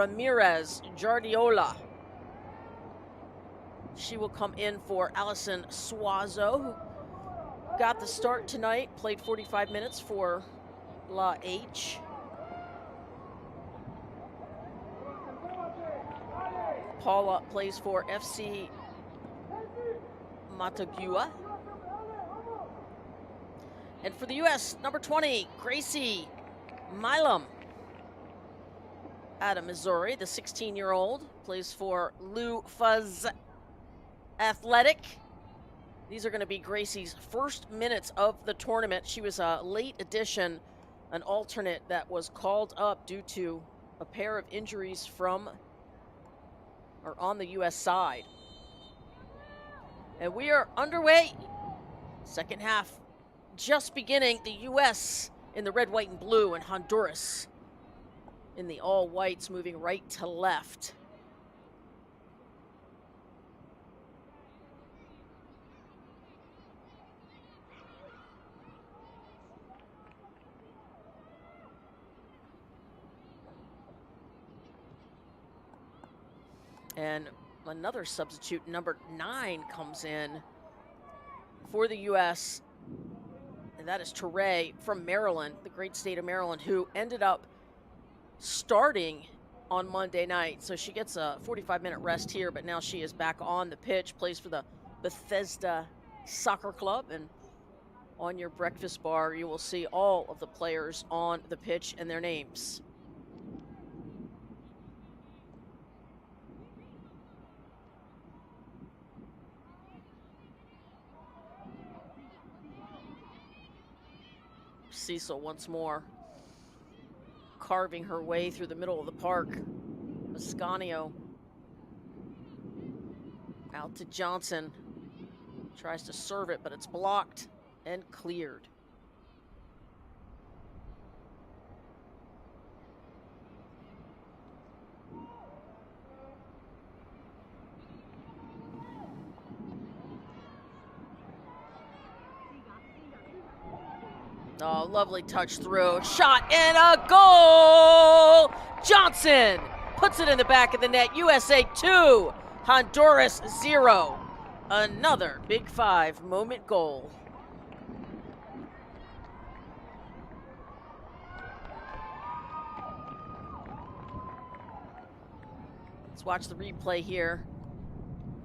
Ramirez Jardiola. She will come in for Allison Suazo, who got the start tonight, played 45 minutes for La H. Paula plays for FC Matagua. And for the U.S., number 20, Gracie Milam. Out of Missouri, the 16-year-old plays for Lou Fuzz Athletic. These are going to be Gracie's first minutes of the tournament. She was a late addition, an alternate that was called up due to a pair of injuries from or on the U.S. side. And we are underway. Second half just beginning. The U.S. in the red, white, and blue, and Honduras in the all whites, moving right to left. And another substitute, number 9, comes in for the U.S., and that is Teray from Maryland, the great state of Maryland, who ended up starting on Monday night. So she gets a 45-minute rest here, but now she is back on the pitch, plays for the Bethesda Soccer Club. And on your breakfast bar, you will see all of the players on the pitch and their names. Cecil once more carving her way through the middle of the park. Ascanio out to Johnson. Tries to serve it, but it's blocked and cleared. Oh, lovely touch through. Shot and a goal! Johnson puts it in the back of the net. USA 2, Honduras 0. Another Big Five moment goal. Let's watch the replay here.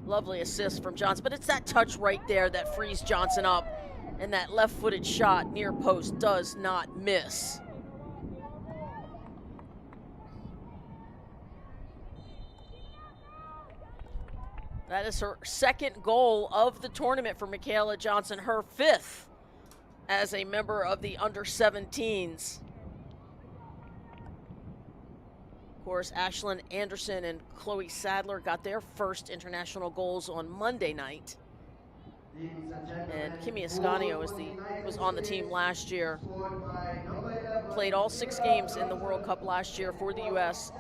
Lovely assist from Johnson, but it's that touch right there that frees Johnson up. And that left-footed shot near post does not miss. That is her second goal of the tournament for Michaela Johnson, her 5th as a member of the Under-17s. Of course, Ashlyn Anderson and Chloe Sadler got their first international goals on Monday night. And Kimmy Ascanio was on the team last year. Played all 6 games in the World Cup last year for the U.S.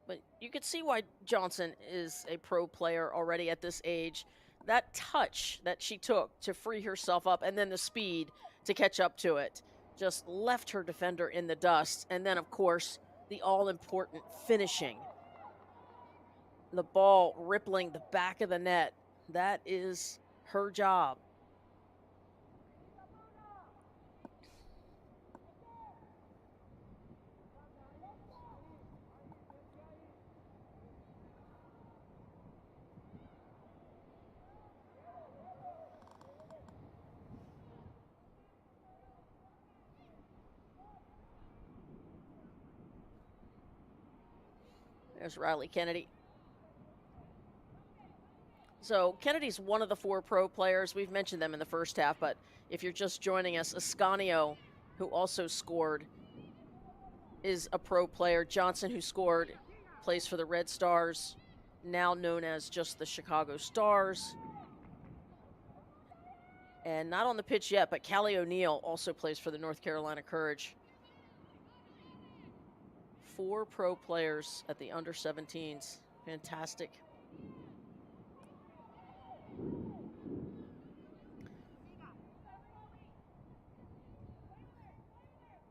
But you could see why Johnson is a pro player already at this age. That touch that she took to free herself up, and then the speed to catch up to it, just left her defender in the dust. And then, of course, the all-important finishing. The ball rippling the back of the net. That is her job. There's Riley Kennedy. So Kennedy's one of the 4 pro players. We've mentioned them in the first half, but if you're just joining us, Ascanio, who also scored, is a pro player. Johnson, who scored, plays for the Red Stars, now known as just the Chicago Stars. And not on the pitch yet, but Callie O'Neill also plays for the North Carolina Courage. 4 pro players at the Under-17s. Fantastic.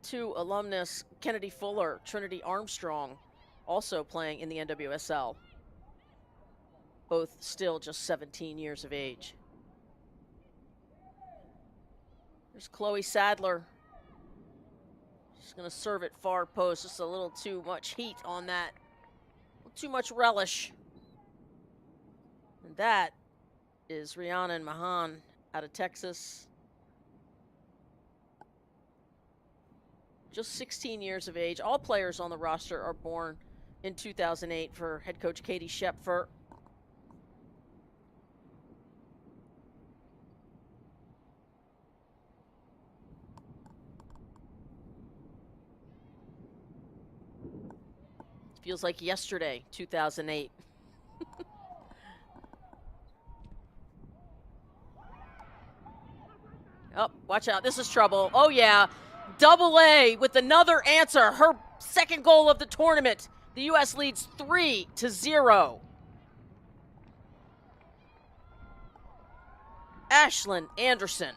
Two alumnus, Kennedy Fuller, Trinity Armstrong, also playing in the NWSL. Both still just 17 years of age. There's Chloe Sadler. She's going to serve it far post. Just a little too much heat on that. Too much relish. And that is Rhiannon Mahan out of Texas. Just 16 years of age. All players on the roster are born in 2008 for head coach Katie Shepfer. Feels like yesterday, 2008. Oh, watch out. This is trouble. Oh, yeah. Double A with another answer. Her second goal of the tournament. The U.S. leads 3-0. Ashlyn Anderson.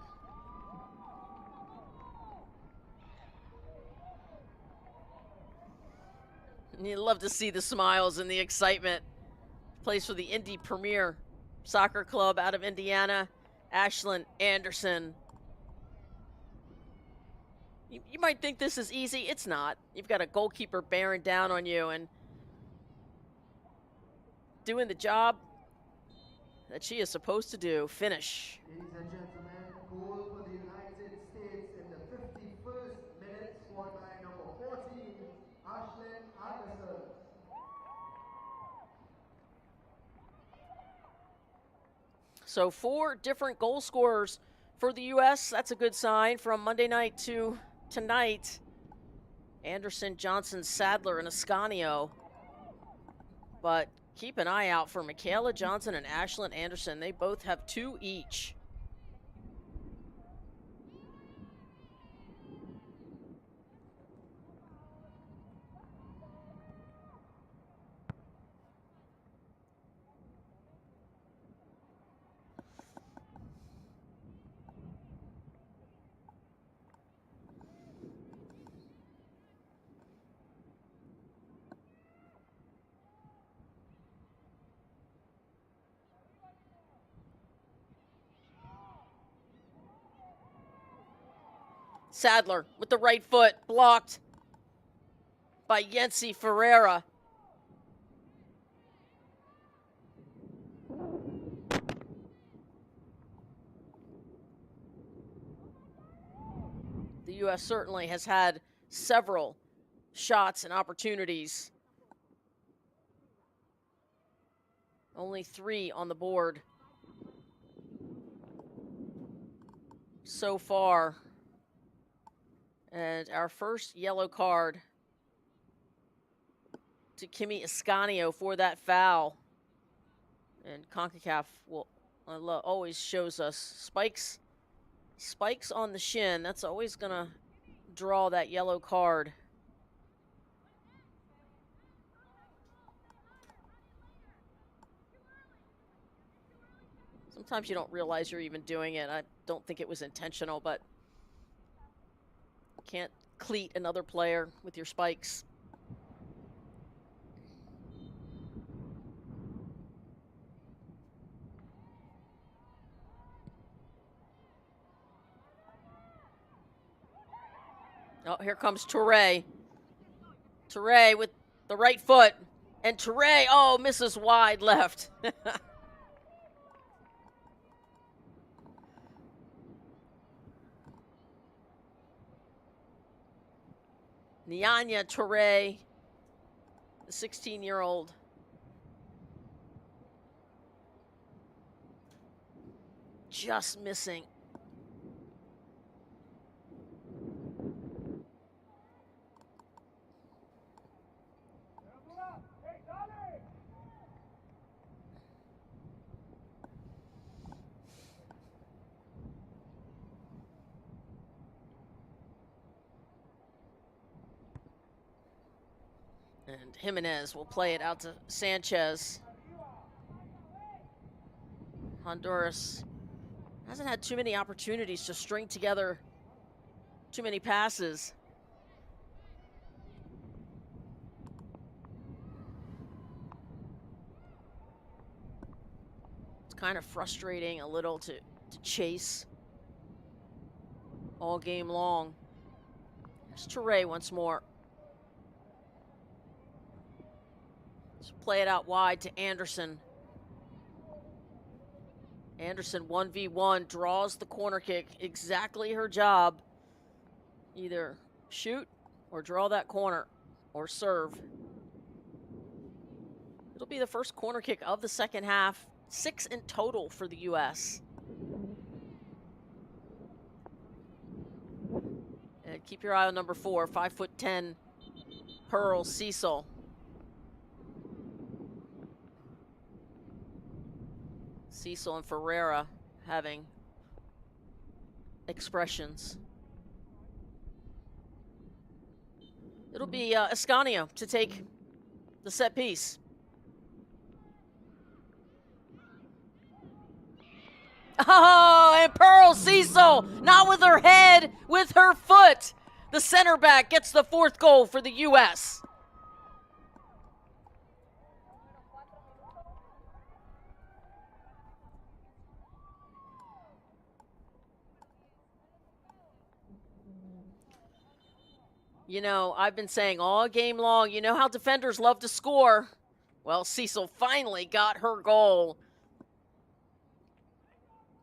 You love to see the smiles and the excitement. Plays for the Indy Premier Soccer Club out of Indiana. Ashlyn Anderson. You might think this is easy. It's not. You've got a goalkeeper bearing down on you and doing the job that she is supposed to do. Finish. Ladies and gentlemen, goal for the United States in the 51st minute, scored by number 14, Ashlyn Anderson. So 4 different goal scorers for the U.S. That's a good sign from Monday night to tonight. Anderson, Johnson, Sadler, and Ascanio. But keep an eye out for Michaela Johnson and Ashlyn Anderson. They both have 2 each. Sadler with the right foot, blocked by Yensi Ferreira. The U.S. certainly has had several shots and opportunities. Only 3 on the board so far. And our first yellow card to Kimi Ascanio for that foul. And Concacaf will always shows us spikes on the shin. That's always going to draw that yellow card. Sometimes you don't realize you're even doing it. I don't think it was intentional, but can't cleat another player with your spikes. Oh, here comes Toure. Toure with the right foot. And Toure, oh, misses wide left. Nyanya Toure, the 16-year-old. Just missing. And Jimenez will play it out to Sanchez. Honduras hasn't had too many opportunities to string together too many passes. It's kind of frustrating a little to chase all game long. There's Toure once more. Let's play it out wide to Anderson. Anderson 1v1 draws the corner kick. Exactly her job. Either shoot or draw that corner or serve. It'll be the first corner kick of the second half. 6 in total for the U.S. And keep your eye on number 4, 5'10", Pearl Cecil. Cecil and Ferreira having expressions. It'll be Ascanio to take the set piece. Oh, and Pearl Cecil, not with her head, with her foot. The center back gets the 4th goal for the U.S. You know, I've been saying all game long, you know how defenders love to score. Well, Cecil finally got her goal.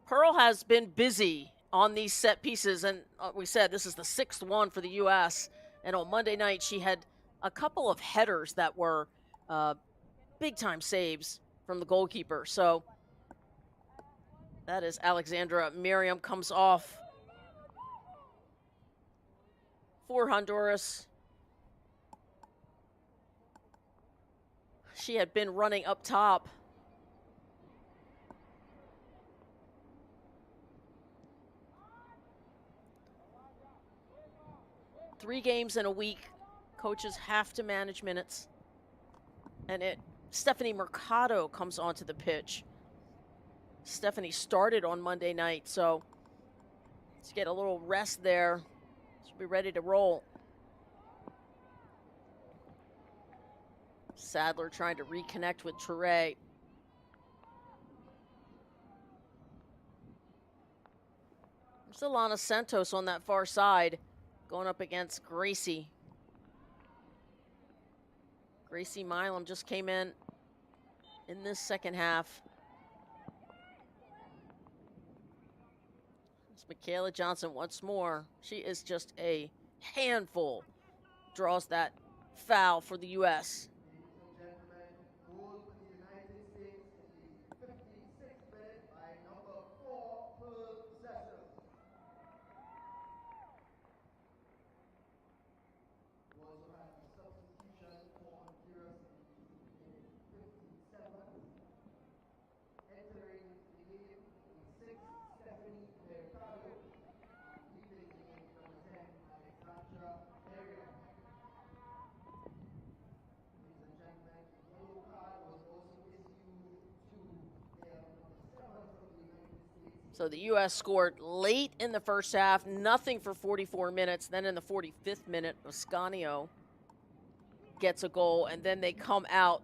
Pearl has been busy on these set pieces, and we said this is the 6th one for the U.S. And on Monday night, she had a couple of headers that were big-time saves from the goalkeeper. So that is Alexandra Miriam comes off for Honduras. She had been running up top. Three games in a week. Coaches have to manage minutes. And Stephanie Mercado comes onto the pitch. Stephanie started on Monday night, so let's get a little rest there. She'll be ready to roll. Sadler trying to reconnect with Toure. There's Alana Santos on that far side, going up against Gracie. Gracie Milam just came in this second half. It's Michaela Johnson once more. She is just a handful. Draws that foul for the U.S. So the U.S. scored late in the first half, nothing for 44 minutes. Then in the 45th minute, Ascanio gets a goal, and then they come out.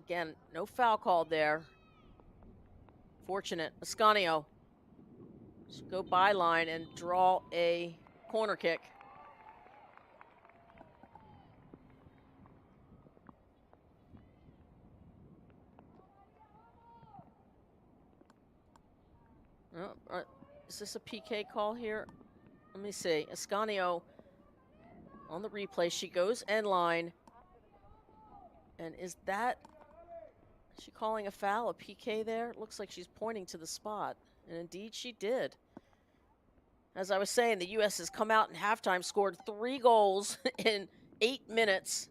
Again, no foul called there. Fortunate. Ascanio should go byline and draw a corner kick. Is this a PK call here? Let me see. Ascanio on the replay. She goes end line. And is she calling a foul, a PK there? It looks like she's pointing to the spot. And indeed she did. As I was saying, the U.S. has come out in halftime, scored 3 goals in 8 minutes,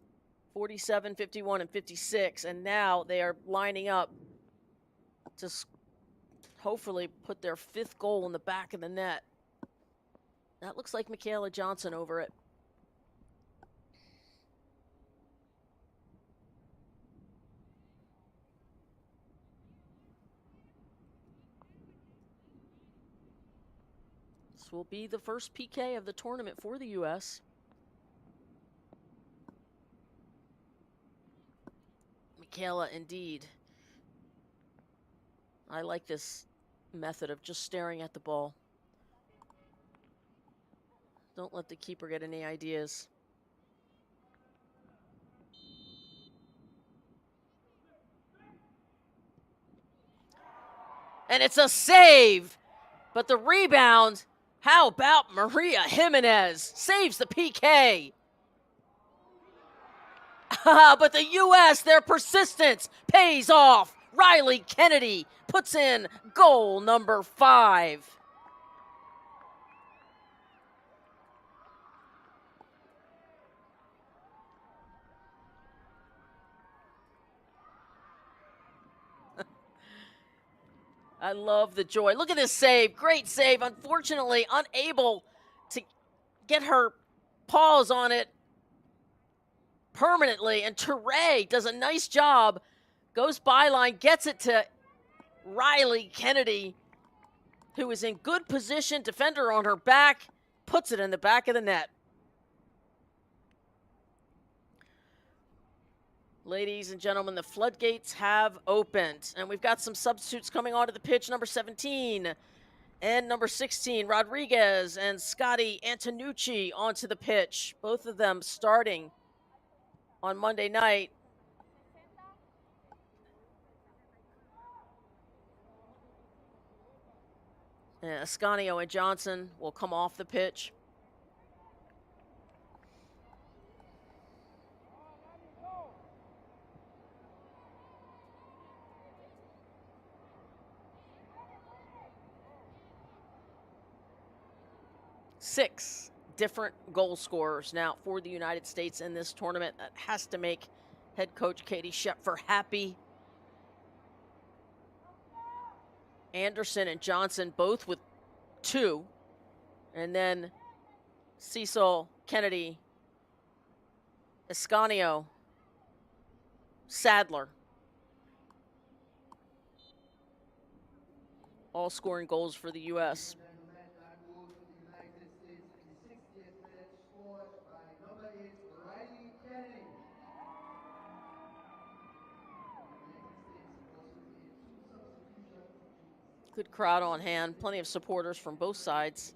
47, 51, and 56. And now they are lining up to hopefully put their 5th goal in the back of the net. That looks like Michaela Johnson over it. This will be the first PK of the tournament for the U.S. Michaela, indeed. I like this method of just staring at the ball. Don't let the keeper get any ideas. And it's a save! But the rebound, how about Maria Jimenez? Saves the PK. But the U.S., their persistence pays off. Riley Kennedy puts in goal number 5. I love the joy. Look at this save. Great save. Unfortunately, unable to get her paws on it permanently. And Teray does a nice job. Goes byline, gets it to Riley Kennedy, who is in good position. Defender on her back. Puts it in the back of the net. Ladies and gentlemen, the floodgates have opened, and we've got some substitutes coming onto the pitch. Number 17 and number 16, Rodriguez and Scotty Antonucci onto the pitch. Both of them starting on Monday night. And Ascanio and Johnson will come off the pitch. Six different goal scorers now for the United States in this tournament. That has to make head coach Katie Schepfer happy. Anderson and Johnson both with 2. And then Cecil, Kennedy, Ascanio, Sadler. All scoring goals for the U.S. Good crowd on hand, plenty of supporters from both sides.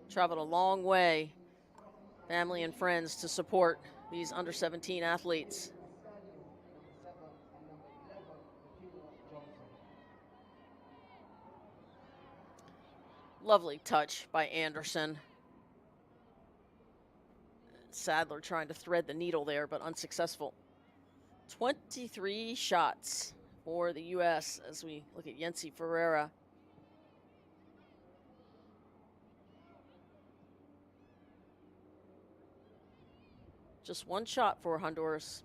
Traveled a long way, family and friends, to support these under-17 athletes. Lovely touch by Anderson. Sadler trying to thread the needle there, but unsuccessful. 23 shots for the U.S. as we look at Yency Ferreira. Just 1 shot for Honduras.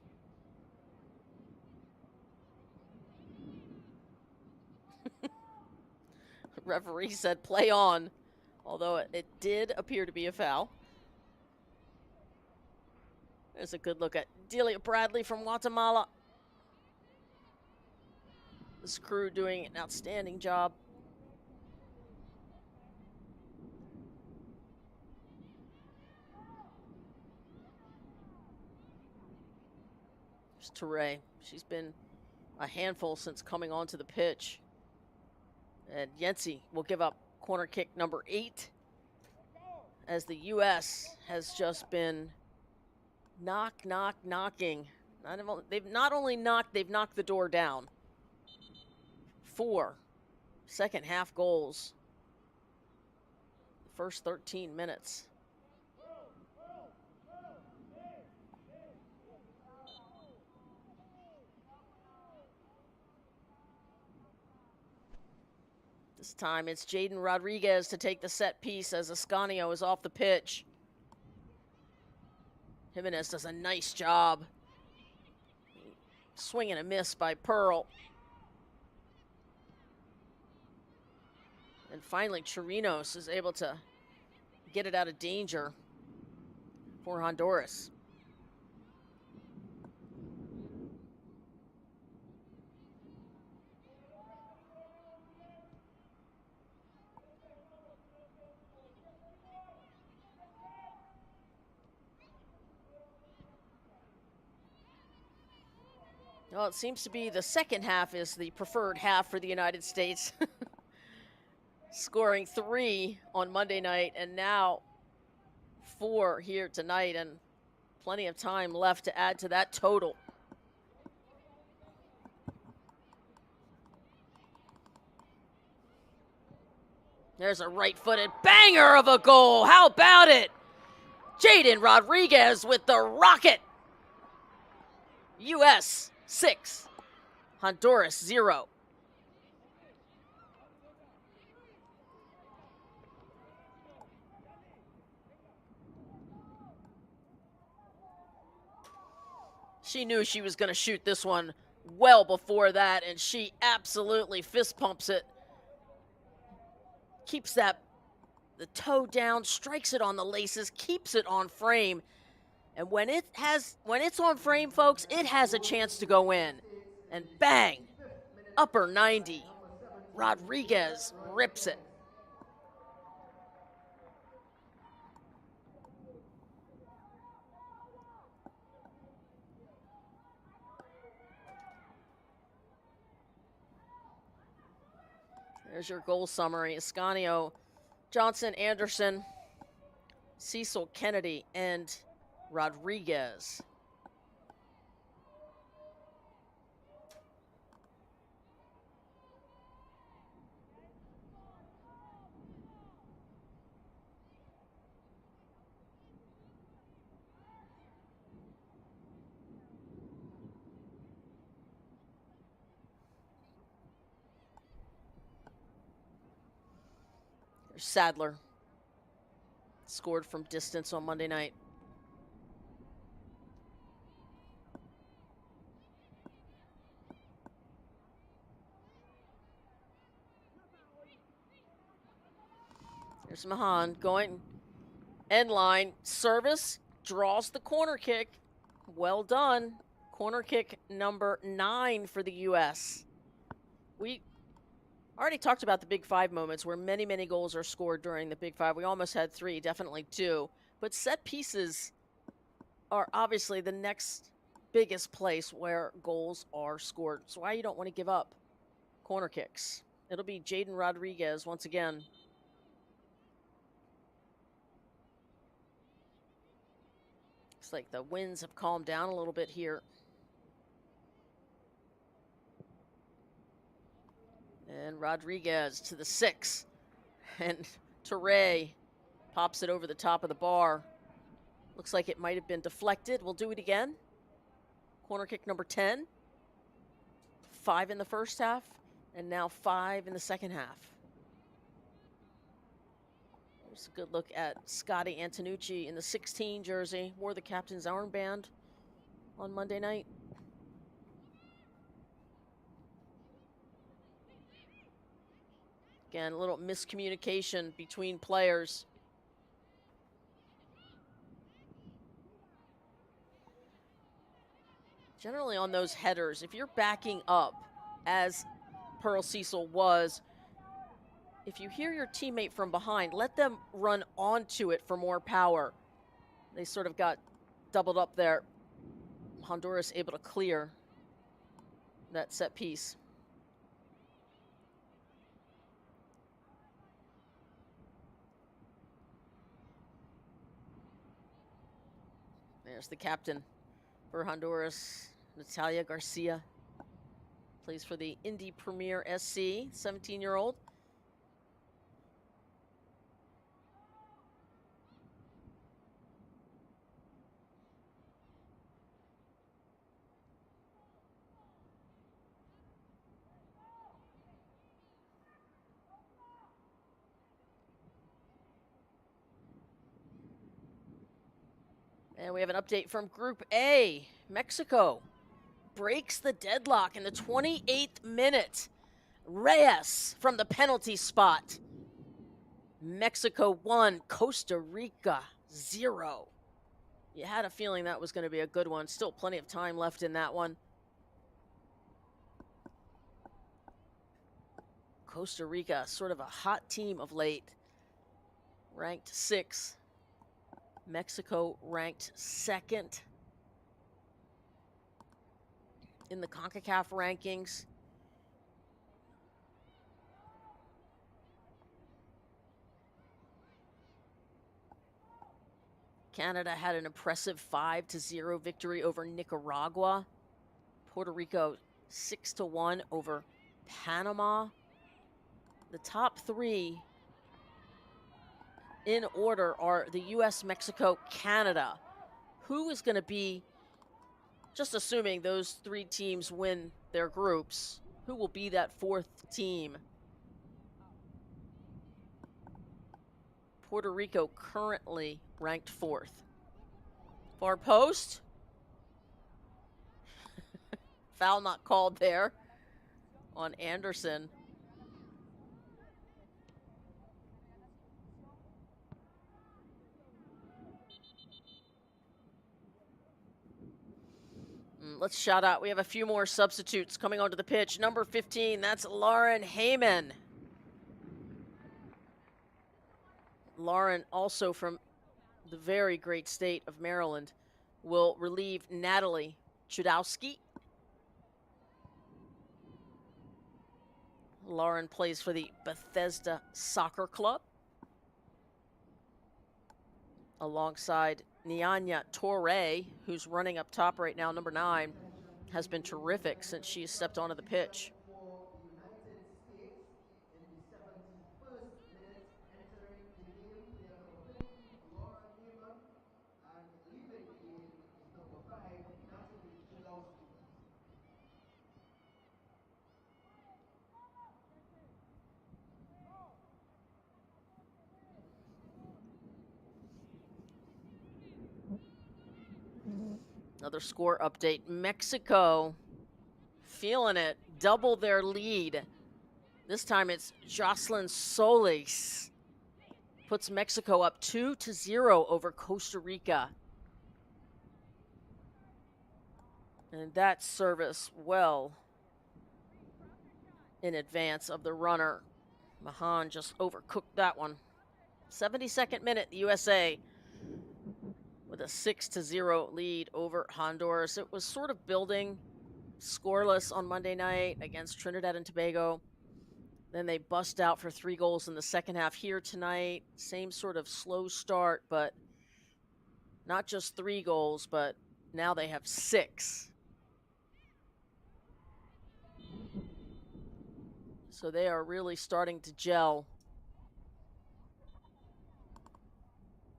Referee said play on, although it did appear to be a foul. There's a good look at Delia Bradley from Guatemala. This crew doing an outstanding job. There's Teray. She's been a handful since coming onto the pitch. And Yency will give up corner kick number 8 as the U.S. has just been knocking. They've not only knocked, they've knocked the door down. 4 second half goals. The first 13 minutes. This time it's Jaden Rodriguez to take the set piece as Ascanio is off the pitch. Jimenez does a nice job. Swing and a miss by Pearl. And finally, Chirinos is able to get it out of danger for Honduras. Well, it seems to be the second half is the preferred half for the United States. Scoring 3 on Monday night and now 4 here tonight, and plenty of time left to add to that total. There's a right-footed banger of a goal. How about it? Jaden Rodriguez with the rocket. U.S. 6, Honduras 0. She knew she was going to shoot this one well before that, and she absolutely fist pumps it. Keeps the toe down, strikes it on the laces, keeps it on frame. And when it's on frame, folks, it has a chance to go in. And bang, upper 90. Rodriguez rips it. There's your goal summary. Ascanio, Johnson, Anderson, Cecil, Kennedy, and Rodriguez. There's Sadler. Scored from distance on Monday night. There's Mahan going end line. Service, draws the corner kick. Well done. Corner kick number 9 for the U.S. We already talked about the Big Five moments where many, many goals are scored during the Big Five. We almost had 3, definitely 2. But set pieces are obviously the next biggest place where goals are scored. So why you don't want to give up corner kicks. It'll be Jaden Rodriguez once again. Looks like the winds have calmed down a little bit here. And Rodriguez to the 6. And Teray pops it over the top of the bar. Looks like it might have been deflected. We'll do it again. Corner kick number 10. 5 in the first half, and now 5 in the second half. There's a good look at Scotty Antonucci in the 16 jersey. Wore the captain's armband on Monday night. Again, a little miscommunication between players. Generally on those headers, if you're backing up, as Pearl Cecil was, if you hear your teammate from behind, let them run onto it for more power. They sort of got doubled up there. Honduras able to clear that set piece. There's the captain for Honduras, Natalia Garcia. Plays for the Indy Premier SC, 17-year-old. And we have an update from Group A. Mexico breaks the deadlock in the 28th minute. Reyes from the penalty spot. Mexico 1, Costa Rica 0. You had a feeling that was going to be a good one. Still plenty of time left in that one. Costa Rica, sort of a hot team of late. Ranked 6. Mexico ranked 2nd. in the Concacaf rankings. Canada had an impressive 5-0 victory over Nicaragua. Puerto Rico 6-1 over Panama. The top three in order are the US, Mexico, Canada. Who is going to be, just assuming those three teams win their groups, who will be that fourth team? Puerto Rico currently ranked fourth. Far post. Foul not called there on Anderson. Let's shout out. We have a few more substitutes coming onto the pitch. Number 15, that's Lauren Heyman. Lauren, also from the very great state of Maryland, will relieve Natalie Chudowski. Lauren plays for the Bethesda Soccer Club alongside Nyanya Torre, who's running up top right now, number 9, has been terrific since she stepped onto the pitch. Another score update. Mexico feeling it, double their lead. This time it's Jocelyn Solis. Puts Mexico up 2-0 over Costa Rica. And that service well in advance of the runner. Mahan just overcooked that one. 72nd minute, the USA with a 6-0 lead over Honduras. It was sort of building scoreless on Monday night against Trinidad and Tobago. Then they bust out for 3 goals in the second half here tonight. Same sort of slow start, but not just 3 goals, but now they have 6. So they are really starting to gel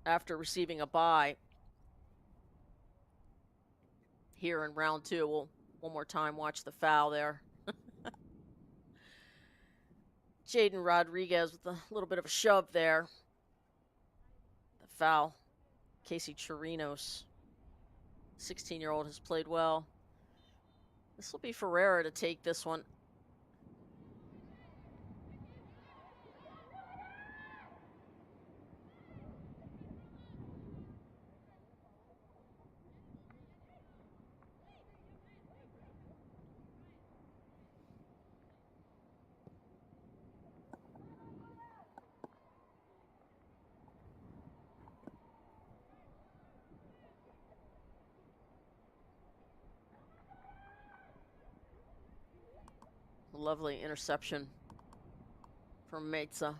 after receiving a bye here in round 2. We'll one more time watch the foul there. Jaden Rodriguez with a little bit of a shove there. The foul. Casey Chirinos, 16-year-old, has played well. This will be Ferreira to take this one. Lovely interception from Meza.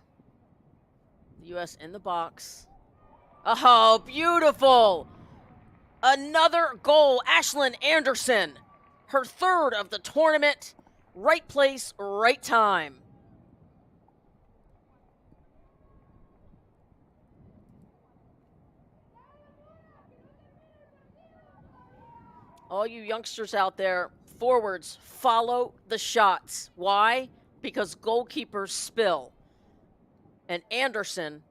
The U.S. in the box. Oh, beautiful! Another goal, Ashlyn Anderson. Her 3rd of the tournament. Right place, right time. All you youngsters out there, forwards, follow the shots. Why? Because goalkeepers spill. And Anderson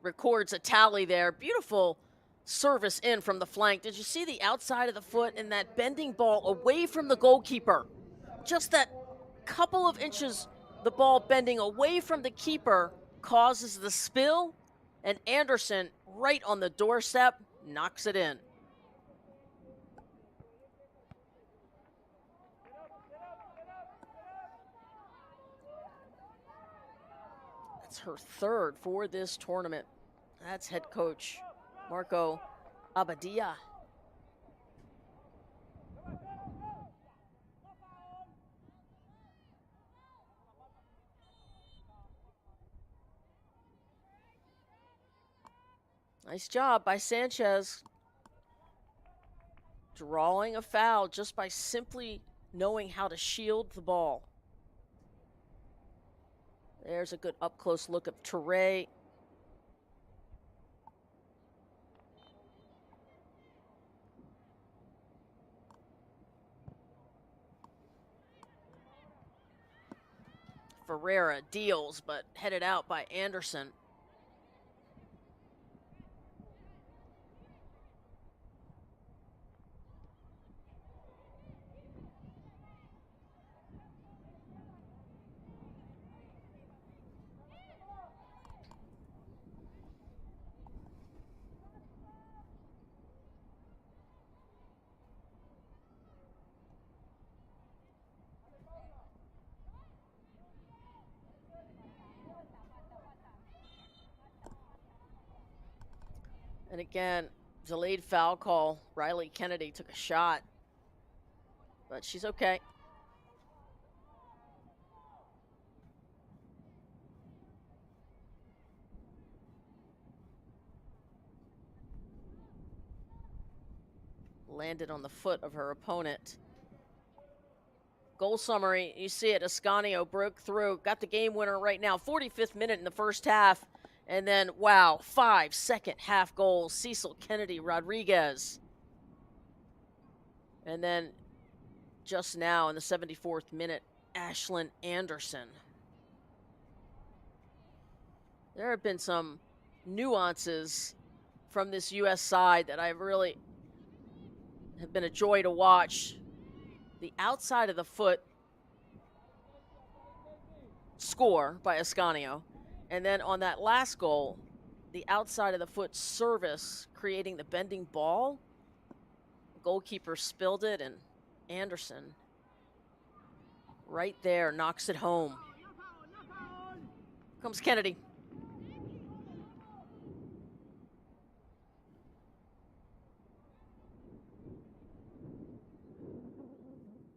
records a tally there. Beautiful service in from the flank. Did you see the outside of the foot and that bending ball away from the goalkeeper? Just that couple of inches, the ball bending away from the keeper causes the spill, and Anderson, right on the doorstep, knocks it in. That's her 3rd for this tournament. That's head coach Marco Abadia. Nice job by Sanchez. Drawing a foul just by simply knowing how to shield the ball. There's a good up-close look of Toure. Ferreira deals, but headed out by Anderson. And again, delayed foul call. Riley Kennedy took a shot, but she's okay. Landed on the foot of her opponent. Goal summary, you see it, Ascanio broke through, got the game winner right now, 45th minute in the first half. And then, wow, 5 second half goals, Cecil Kennedy Rodriguez. And then just now in the 74th minute, Ashlyn Anderson. There have been some nuances from this U.S. side that I really have been a joy to watch. The outside of the foot score by Ascanio. And then on that last goal, the outside of the foot service creating the bending ball. The goalkeeper spilled it, and Anderson right there knocks it home. Comes Kennedy.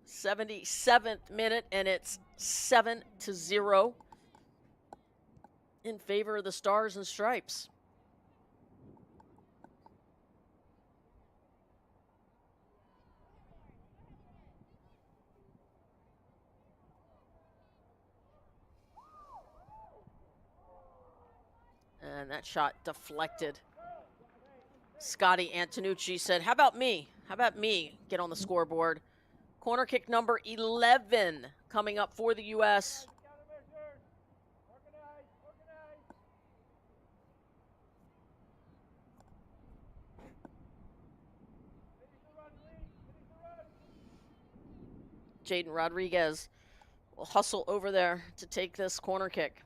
'77th minute, and it's 7-0 in favor of the Stars and Stripes. And that shot deflected. Scotty Antonucci said, how about me? How about me get on the scoreboard? Corner kick number 11 coming up for the U.S. Jaden Rodriguez will hustle over there to take this corner kick.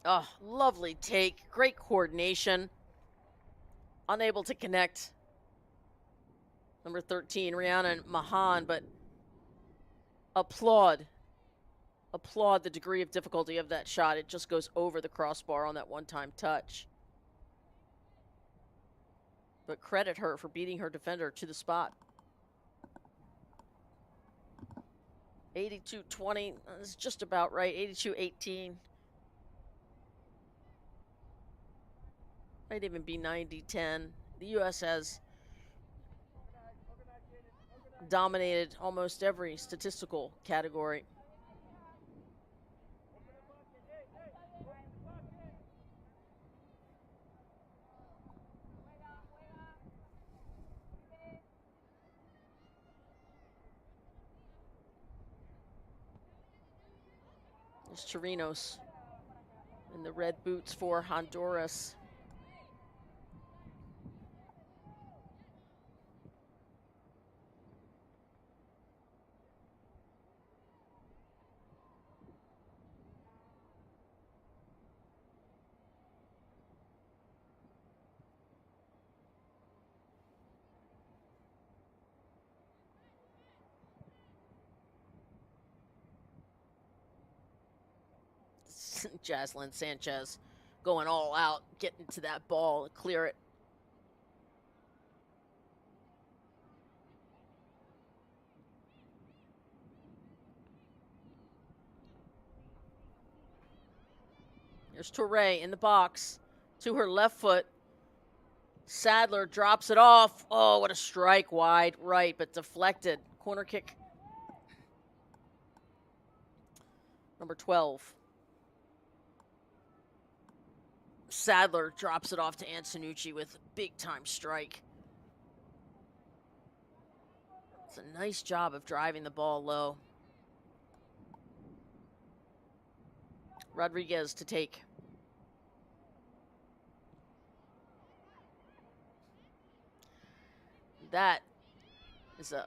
Oh, lovely take. Great coordination. Unable to connect. Number 13, Rhiannon Mahan, but applaud the degree of difficulty of that shot. It just goes over the crossbar on that one-time touch. But credit her for beating her defender to the spot. 82-20, that's just about right. 82-18. Might even be 90-10. The U.S. has dominated almost every statistical category. There's Chirinos in the red boots for Honduras. Jaslyn Sanchez going all out, getting to that ball, clear it. There's Touré in the box to her left foot. Sadler drops it off. Oh, what a strike wide right, but deflected. Corner kick. Number 12. Sadler drops it off to Antonucci with a big-time strike. It's a nice job of driving the ball low. Rodriguez to take. That is a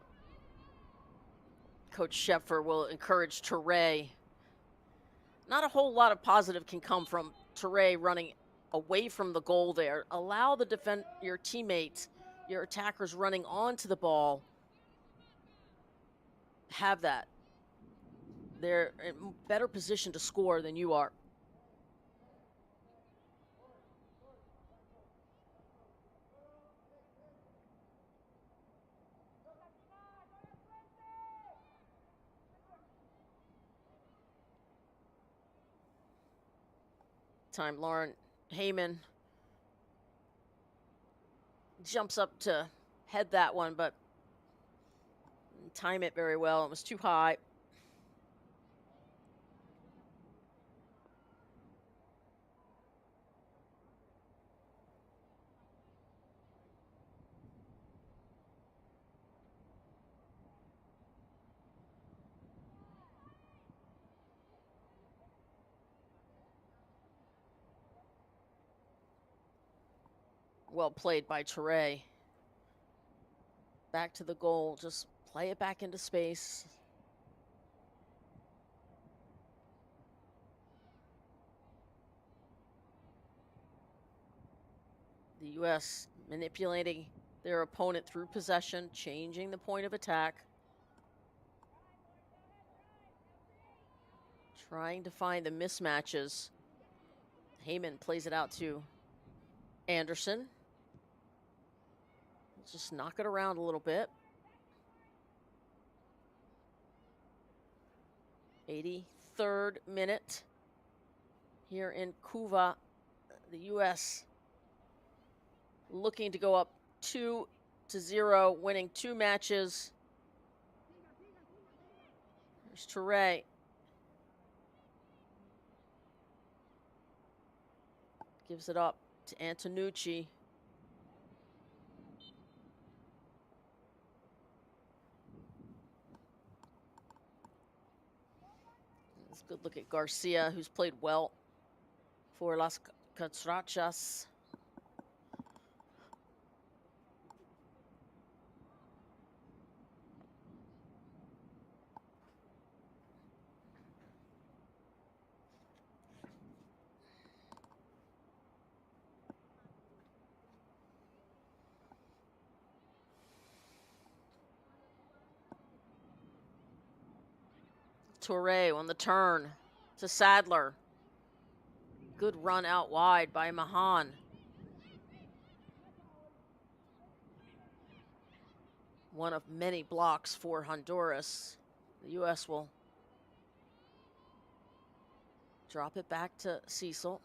Coach Scheffer will encourage Touré. Not a whole lot of positive can come from Touré running away from the goal there. Allow the your teammates, your attackers running onto the ball. Have that. They're in better position to score than you are. Time Lauren Heyman jumps up to head that one, but didn't time it very well. It was too high. Well played by Touré. Back to the goal. Just play it back into space. The U.S. manipulating their opponent through possession, changing the point of attack. Trying to find the mismatches. Heyman plays it out to Anderson. Just knock it around a little bit. 83rd minute here in Couva. The U.S. looking to go up 2-0, winning 2 matches. There's Touré. Gives it up to Antonucci. Let's good look at Garcia, who's played well for Las Catrachas. Touré on the turn to Sadler. Good run out wide by Mahan. One of many blocks for Honduras. The U.S. will drop it back to Cecil.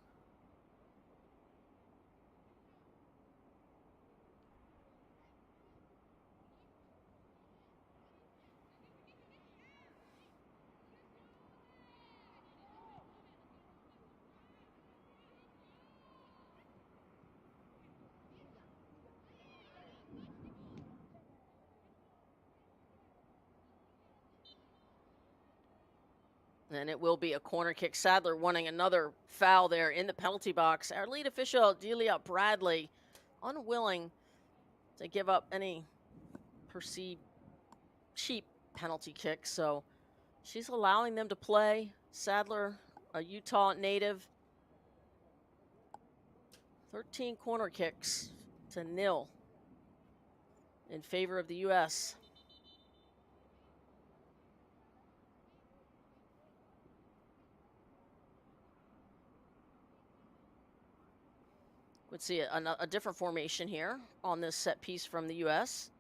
And it will be a corner kick. Sadler wanting another foul there in the penalty box. Our lead official, Delia Bradley, unwilling to give up any perceived cheap penalty kicks. So she's allowing them to play. Sadler, a Utah native. 13 corner kicks to 0 in favor of the U.S. Would see a different formation here on this set piece from the U.S.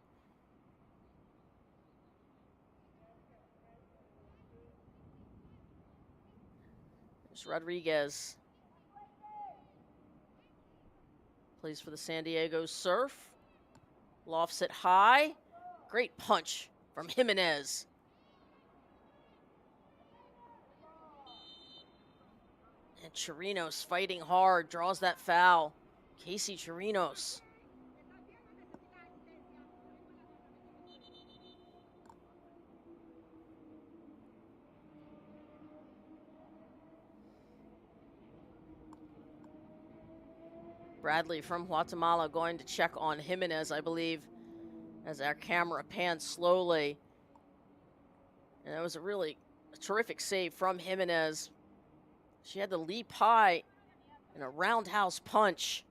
There's Rodriguez. Plays for the San Diego Surf. Lofts it high. Great punch from Jimenez. And Chirinos fighting hard, draws that foul. Casey Chirinos. Bradley from Guatemala going to check on Jimenez, I believe, as our camera pans slowly. And it was a terrific save from Jimenez. She had to leap high in a roundhouse punch.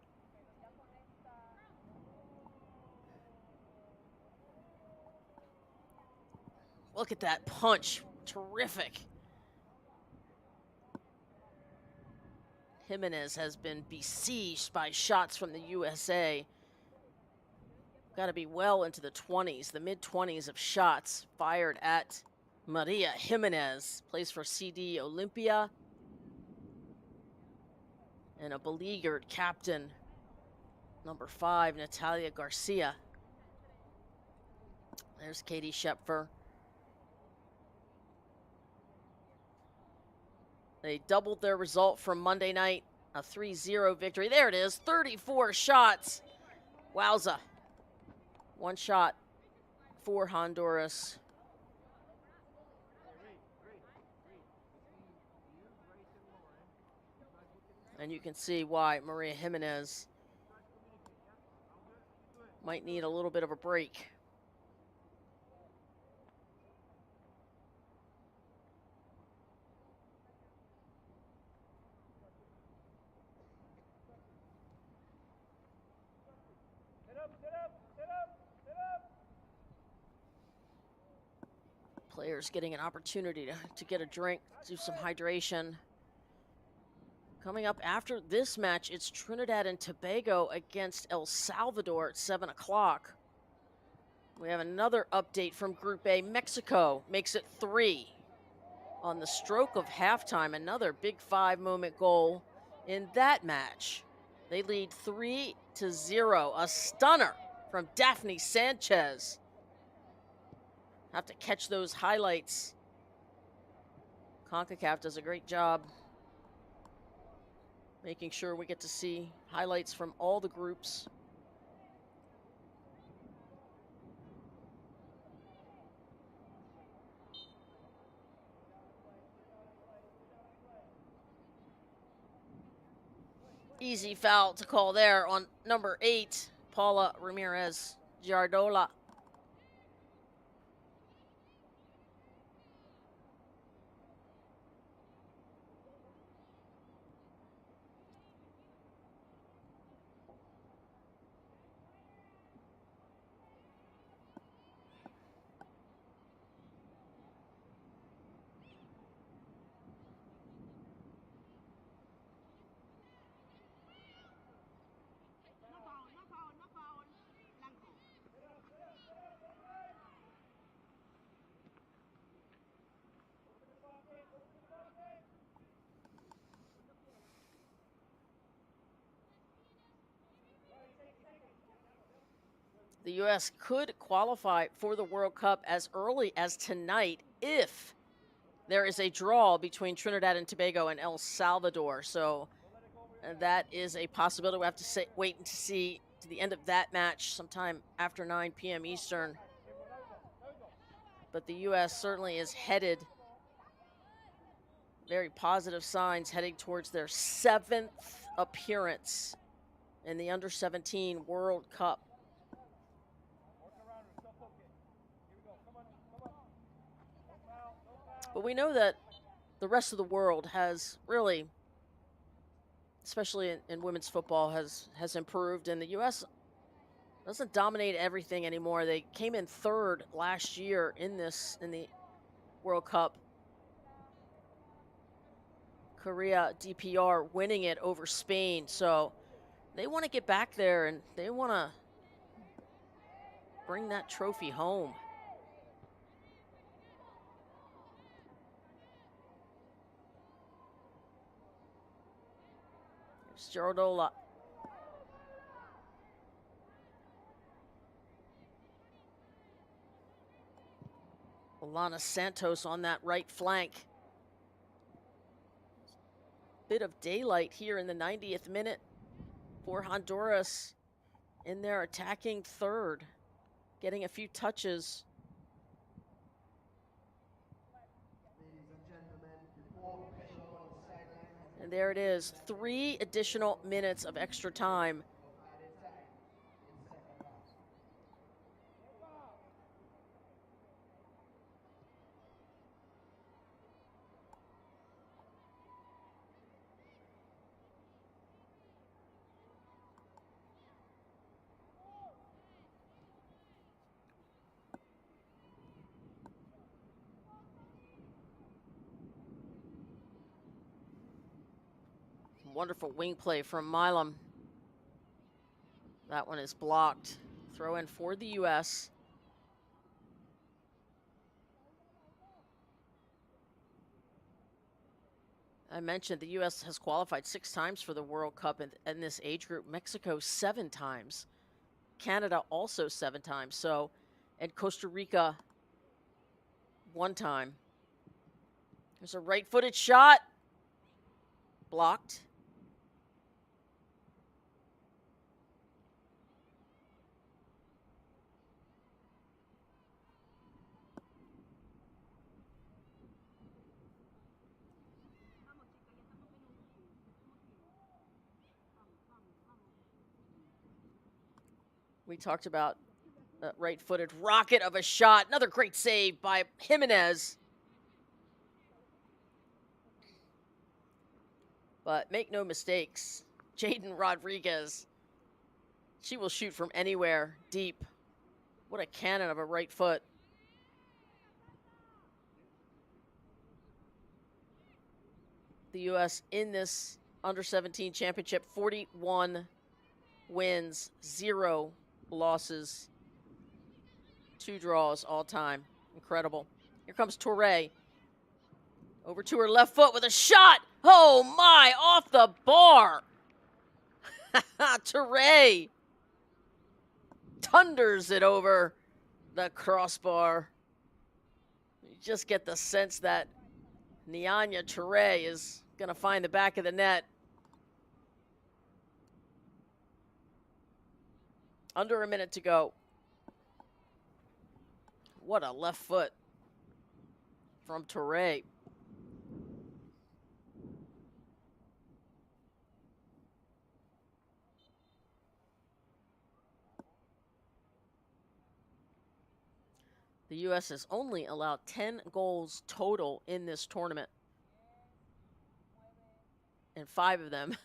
Look at that punch, terrific. Jimenez has been besieged by shots from the USA. Got to be well into the 20s, the mid-20s of shots fired at Maria Jimenez. Plays for CD Olympia. And a beleaguered captain, number 5, Natalia Garcia. There's Katie Schepfer. They doubled their result from Monday night, a 3-0 victory. There it is, 34 shots. Wowza. One shot for Honduras. And you can see why Maria Jimenez might need a little bit of a break. Players getting an opportunity to get a drink, do some hydration. Coming up after this match, it's Trinidad and Tobago against El Salvador at 7 o'clock. We have another update from Group A. Mexico makes it 3 on the stroke of halftime. Another Big Five moment goal in that match. They lead 3-0. A stunner from Daphne Sanchez. Have to catch those highlights. Concacaf does a great job making sure we get to see highlights from all the groups. Easy foul to call there on number 8, Paula Ramirez Giardola. The U.S. could qualify for the World Cup as early as tonight if there is a draw between Trinidad and Tobago and El Salvador. So that is a possibility. We have to wait to see to the end of that match sometime after 9 p.m. Eastern. But the U.S. certainly is headed, very positive signs, heading towards their 7th appearance in the Under-17 World Cup. But we know that the rest of the world has really, especially in women's football, has improved, and the U.S. doesn't dominate everything anymore. They came in 3rd last year in the World Cup. Korea DPR winning it over Spain, so they want to get back there and they want to bring that trophy home. Giardola. Alana Santos on that right flank. Bit of daylight here in the 90th minute for Honduras in their attacking third, getting a few touches. And there it is, 3 additional minutes of extra time. Wonderful wing play from Milam. That one is blocked. Throw in for the U.S. I mentioned the U.S. has qualified 6 times for the World Cup in this age group. Mexico 7 times. Canada also 7 times. So, and Costa Rica 1 time. There's a right-footed shot. Blocked. We talked about that right-footed rocket of a shot. Another great save by Jimenez. But make no mistakes, Jaden Rodriguez, she will shoot from anywhere deep. What a cannon of a right foot. The U.S. in this Under-17 championship, 41 wins, 0 losses, 2 draws all time. Incredible. Here comes Touré. Over to her left foot with a shot. Oh my, off the bar. Touré thunders it over the crossbar. You just get the sense that Nyanya Touré is going to find the back of the net. Under a minute to go. What a left foot from Touré. The U.S. has only allowed 10 goals total in this tournament. And 5 of them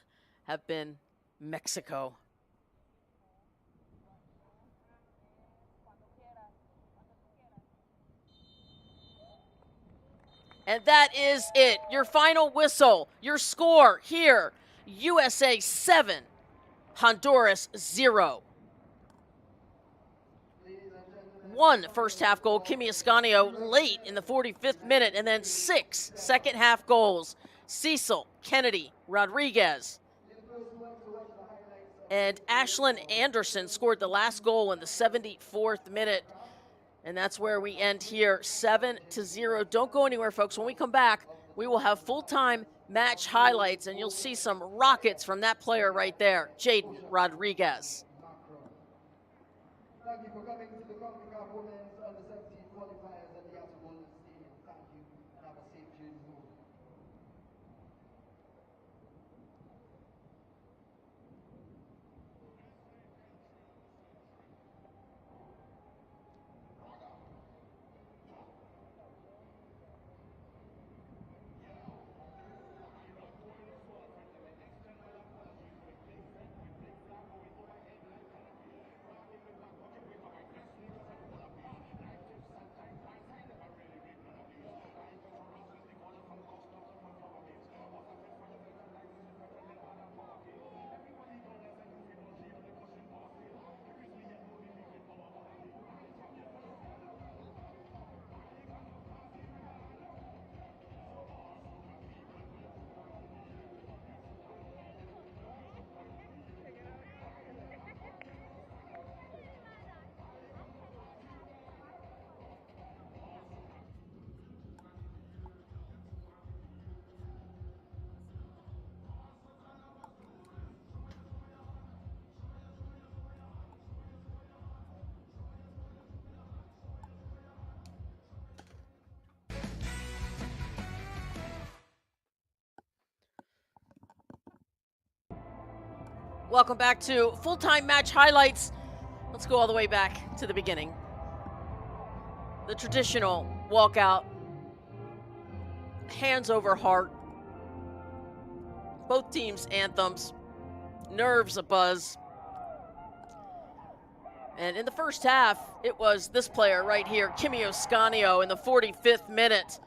have been Mexico. And that is it. Your final whistle, your score here. USA 7, Honduras 0. 1 first half goal, Kimi Ascanio late in the 45th minute, and then 6 second half goals. Cecil, Kennedy, Rodriguez, and Ashlyn Anderson scored the last goal in the 74th minute. And that's where we end here, 7-0. Don't go anywhere, folks. When we come back, we will have full-time match highlights, and you'll see some rockets from that player right there, Jaden Rodriguez. Thank you for coming to the Concacaf Women's Under-17 Qualifiers at the Ato Boldon Stadium. Thank you, and have a safe journey home. Welcome back to full-time match highlights. Let's go all the way back to the beginning. The traditional walkout, hands over heart, both teams' anthems, nerves abuzz. And in the first half, it was this player right here, Kimi Oscanio, in the 45th minute.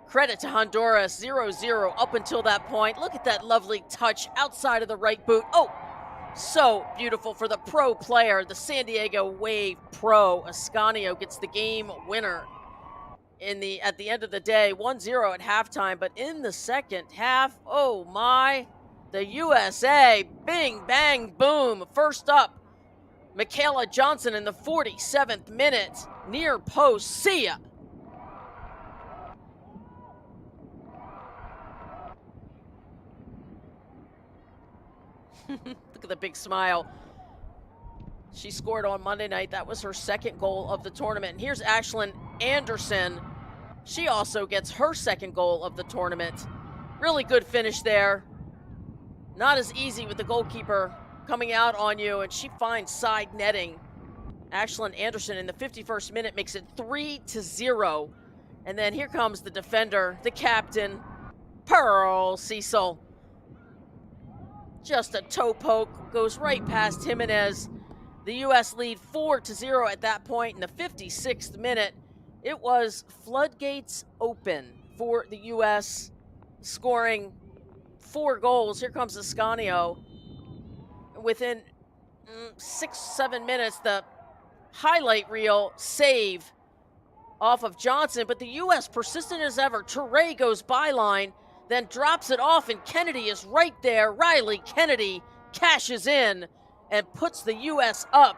Credit to Honduras, 0-0 up until that point. Look at that lovely touch outside of the right boot. Oh, so beautiful for the pro player, the San Diego Wave pro. Oscanio gets the game winner at the end of the day, 1-0 at halftime. But in the second half, oh my, the USA, bing, bang, boom. First up, Michaela Johnson in the 47th minute, near post, see ya. Look at the big smile. She scored on Monday night. That was her second goal of the tournament. And here's Ashlyn Anderson. She also gets her second goal of the tournament. Really good finish there. Not as easy with the goalkeeper coming out on you, and she finds side netting. Ashlyn Anderson in the 51st minute makes it 3-0. And then here comes the defender, the captain, Pearl Cecil. Just a toe poke, goes right past Jimenez. The U.S. lead 4-0 at that point in the 56th minute. It was floodgates open for the U.S., scoring 4 goals. Here comes Oscanio. Within 6-7 minutes, the highlight reel save off of Johnson, but the U.S. persistent as ever. Toure goes byline, then drops it off, and Kennedy is right there. Riley Kennedy cashes in and puts the U.S. up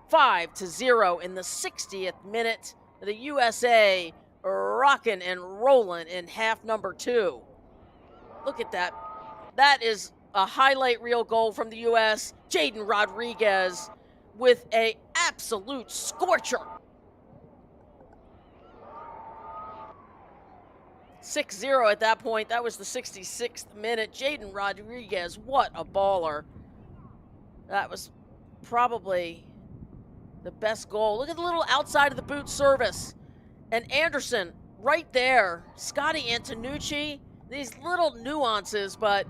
5-0 in the 60th minute. The USA rocking and rolling in half number 2. Look at that. That is a highlight reel goal from the U.S. Jaden Rodriguez with an absolute scorcher. 6-0 at that point. That was the 66th minute. Jaden Rodriguez, what a baller. That was probably the best goal. Look at the little outside of the boot service. And Anderson right there. Scotty Antonucci. These little nuances, but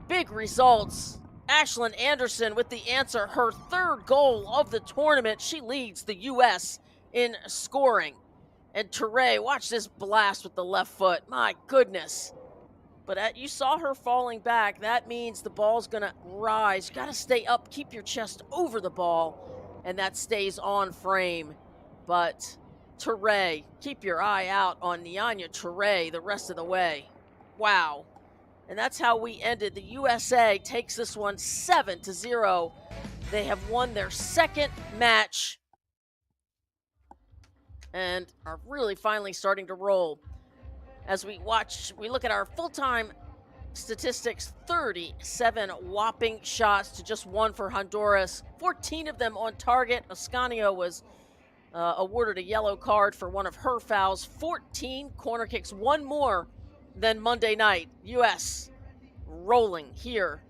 big results. Ashlyn Anderson with the answer. Her 3rd goal of the tournament. She leads the U.S. in scoring. And Toure, watch this blast with the left foot. My goodness. But you saw her falling back. That means the ball's going to rise. You got to stay up, keep your chest over the ball, and that stays on frame. But Toure, keep your eye out on Niania Toure the rest of the way. Wow. And that's how we ended. The USA takes this one 7-0. They have won their 2nd match and are really finally starting to roll. As we look at our full-time statistics, 37 whopping shots to just 1 for Honduras, 14 of them on target. Oscanio was awarded a yellow card for one of her fouls, 14 corner kicks, 1 more than Monday night. U.S. rolling here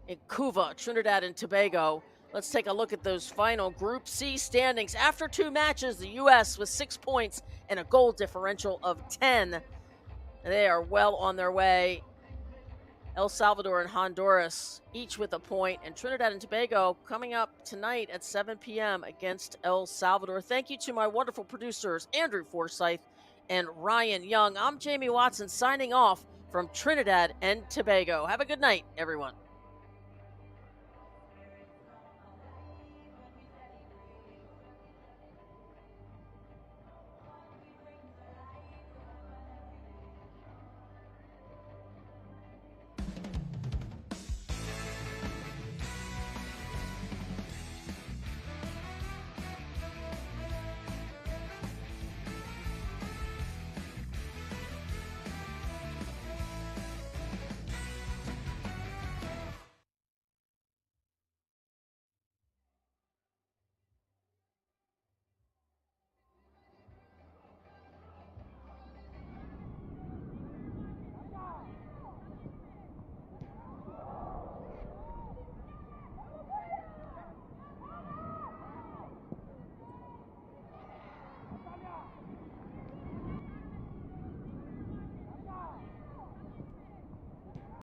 in Cuba, Trinidad and Tobago. Let's take a look at those final Group C standings. After 2 matches, the U.S. with 6 points and a goal differential of 10. They are well on their way. El Salvador and Honduras, each with a point, and Trinidad and Tobago coming up tonight at 7 p.m. against El Salvador. Thank you to my wonderful producers, Andrew Forsyth and Ryan Young. I'm Jamie Watson signing off from Trinidad and Tobago. Have a good night, everyone.